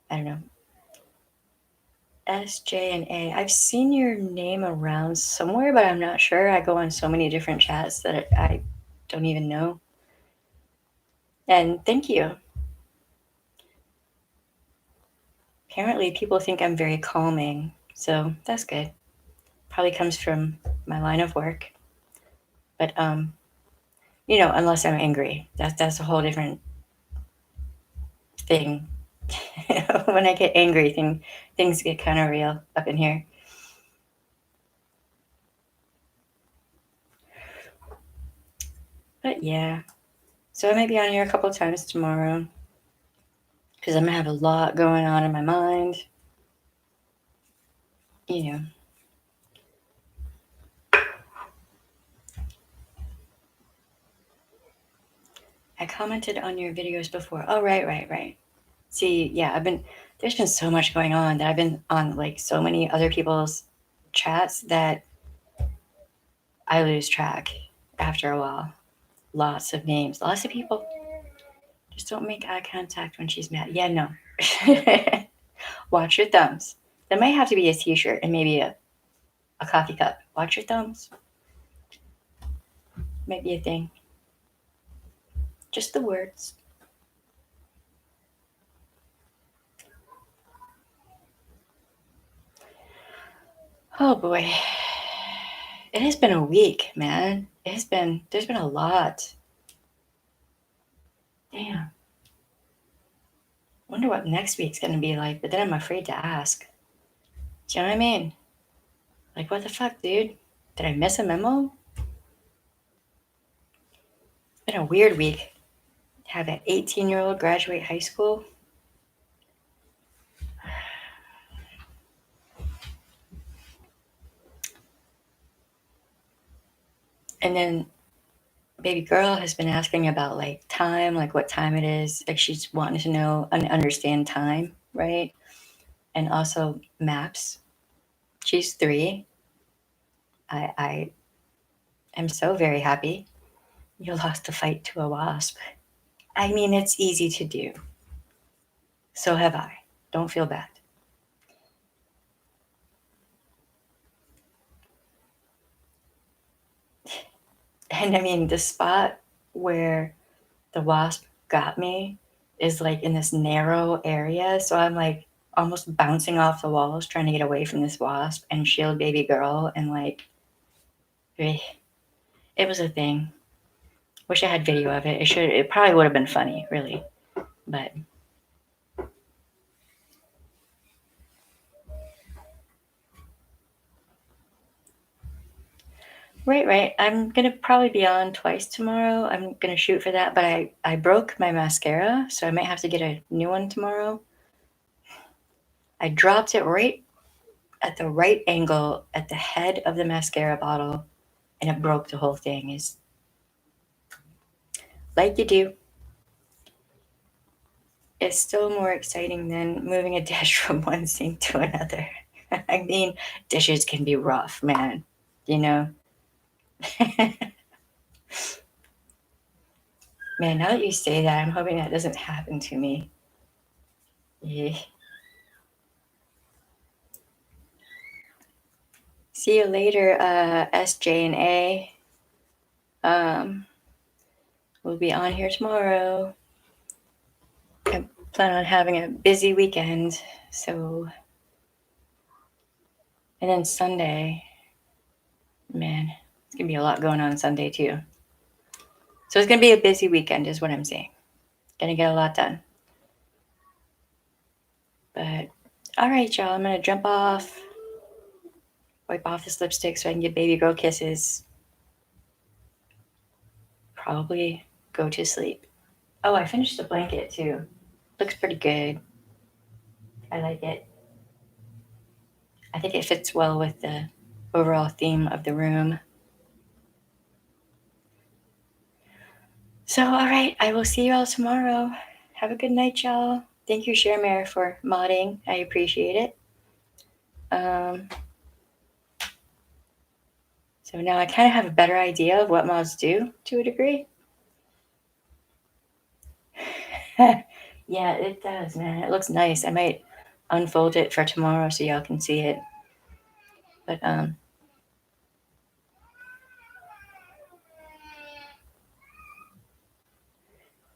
I don't know. S, J, and A. I've seen your name around somewhere, but I'm not sure. I go on so many different chats that I don't even know. And thank you. Apparently, people think I'm very calming, so that's good. Probably comes from my line of work. But unless I'm angry, that's a whole different thing. When I get angry, things get kind of real up in here. But yeah, so I might be on here a couple times tomorrow because I'm gonna have a lot going on in my mind. I commented on your videos before. Oh, right. See, yeah, there's been so much going on that I've been on like so many other people's chats that I lose track after a while. Lots of names, lots of people. Just don't make eye contact when she's mad. Yeah, no. Watch your thumbs. There might have to be a t-shirt and maybe a coffee cup. Watch your thumbs. Might be a thing. Just the words. Oh boy. It has been a week, man. There's been a lot. Damn. Wonder what next week's gonna be like, but then I'm afraid to ask. Do you know what I mean? Like, what the fuck, dude? Did I miss a memo? It's been a weird week. Have an 18-year-old graduate high school. And then baby girl has been asking about like time, like what time it is. Like she's wanting to know and understand time, right? And also maps. She's 3. I am so very happy. You lost the fight to a wasp. I mean, it's easy to do. So have I. Don't feel bad. And I mean, the spot where the wasp got me is like in this narrow area. So I'm like almost bouncing off the walls trying to get away from this wasp and shield baby girl. And like, it was a thing. Wish I had video of it. It probably would have been funny, really. But right. I'm gonna probably be on twice tomorrow. I'm gonna shoot for that, but I broke my mascara, so I might have to get a new one tomorrow. I dropped it right at the right angle at the head of the mascara bottle, and it broke the whole thing. Is like you do. It's still more exciting than moving a dish from one sink to another. I mean, dishes can be rough, man. You know. Man, now that you say that, I'm hoping that doesn't happen to me. Yeah. See you later, SJ and A. We'll be on here tomorrow. I plan on having a busy weekend, so. And then Sunday, man, it's gonna be a lot going on Sunday too. So it's gonna be a busy weekend, is what I'm saying. Gonna get a lot done. But all right, y'all, I'm gonna jump off, wipe off this lipstick so I can get baby girl kisses. Probably go to sleep. Oh, I finished the blanket too. Looks pretty good. I like it. I think it fits well with the overall theme of the room. So, all right, I will see you all tomorrow. Have a good night, y'all. Thank you, Shermare, for modding. I appreciate it. So now I kind of have a better idea of what mods do to a degree. Yeah, it does, man. It looks nice. I might unfold it for tomorrow so y'all can see it. But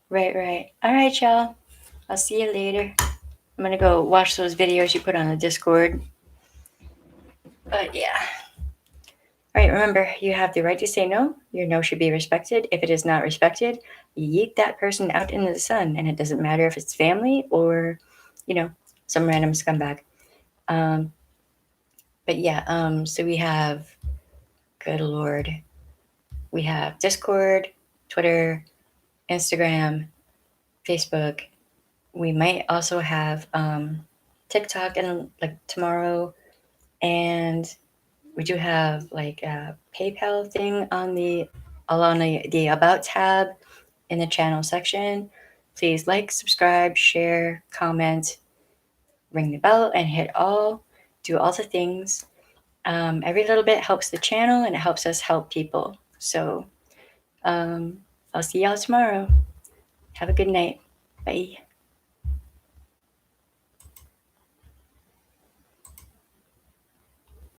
right. All right, y'all. I'll see you later. I'm gonna go watch those videos you put on the Discord. But yeah. All right, remember, you have the right to say no. Your no should be respected. If it is not respected, yeet that person out into the sun. And it doesn't matter if it's family or, some random scumbag. But yeah, so we have, good Lord, we have Discord, Twitter, Instagram, Facebook. We might also have TikTok and like tomorrow. And we do have like a PayPal thing on the About tab in the channel section. Please like, subscribe, share, comment, ring the bell, and hit all. Do all the things. Every little bit helps the channel and it helps us help people. So I'll see y'all tomorrow. Have a good night. Bye.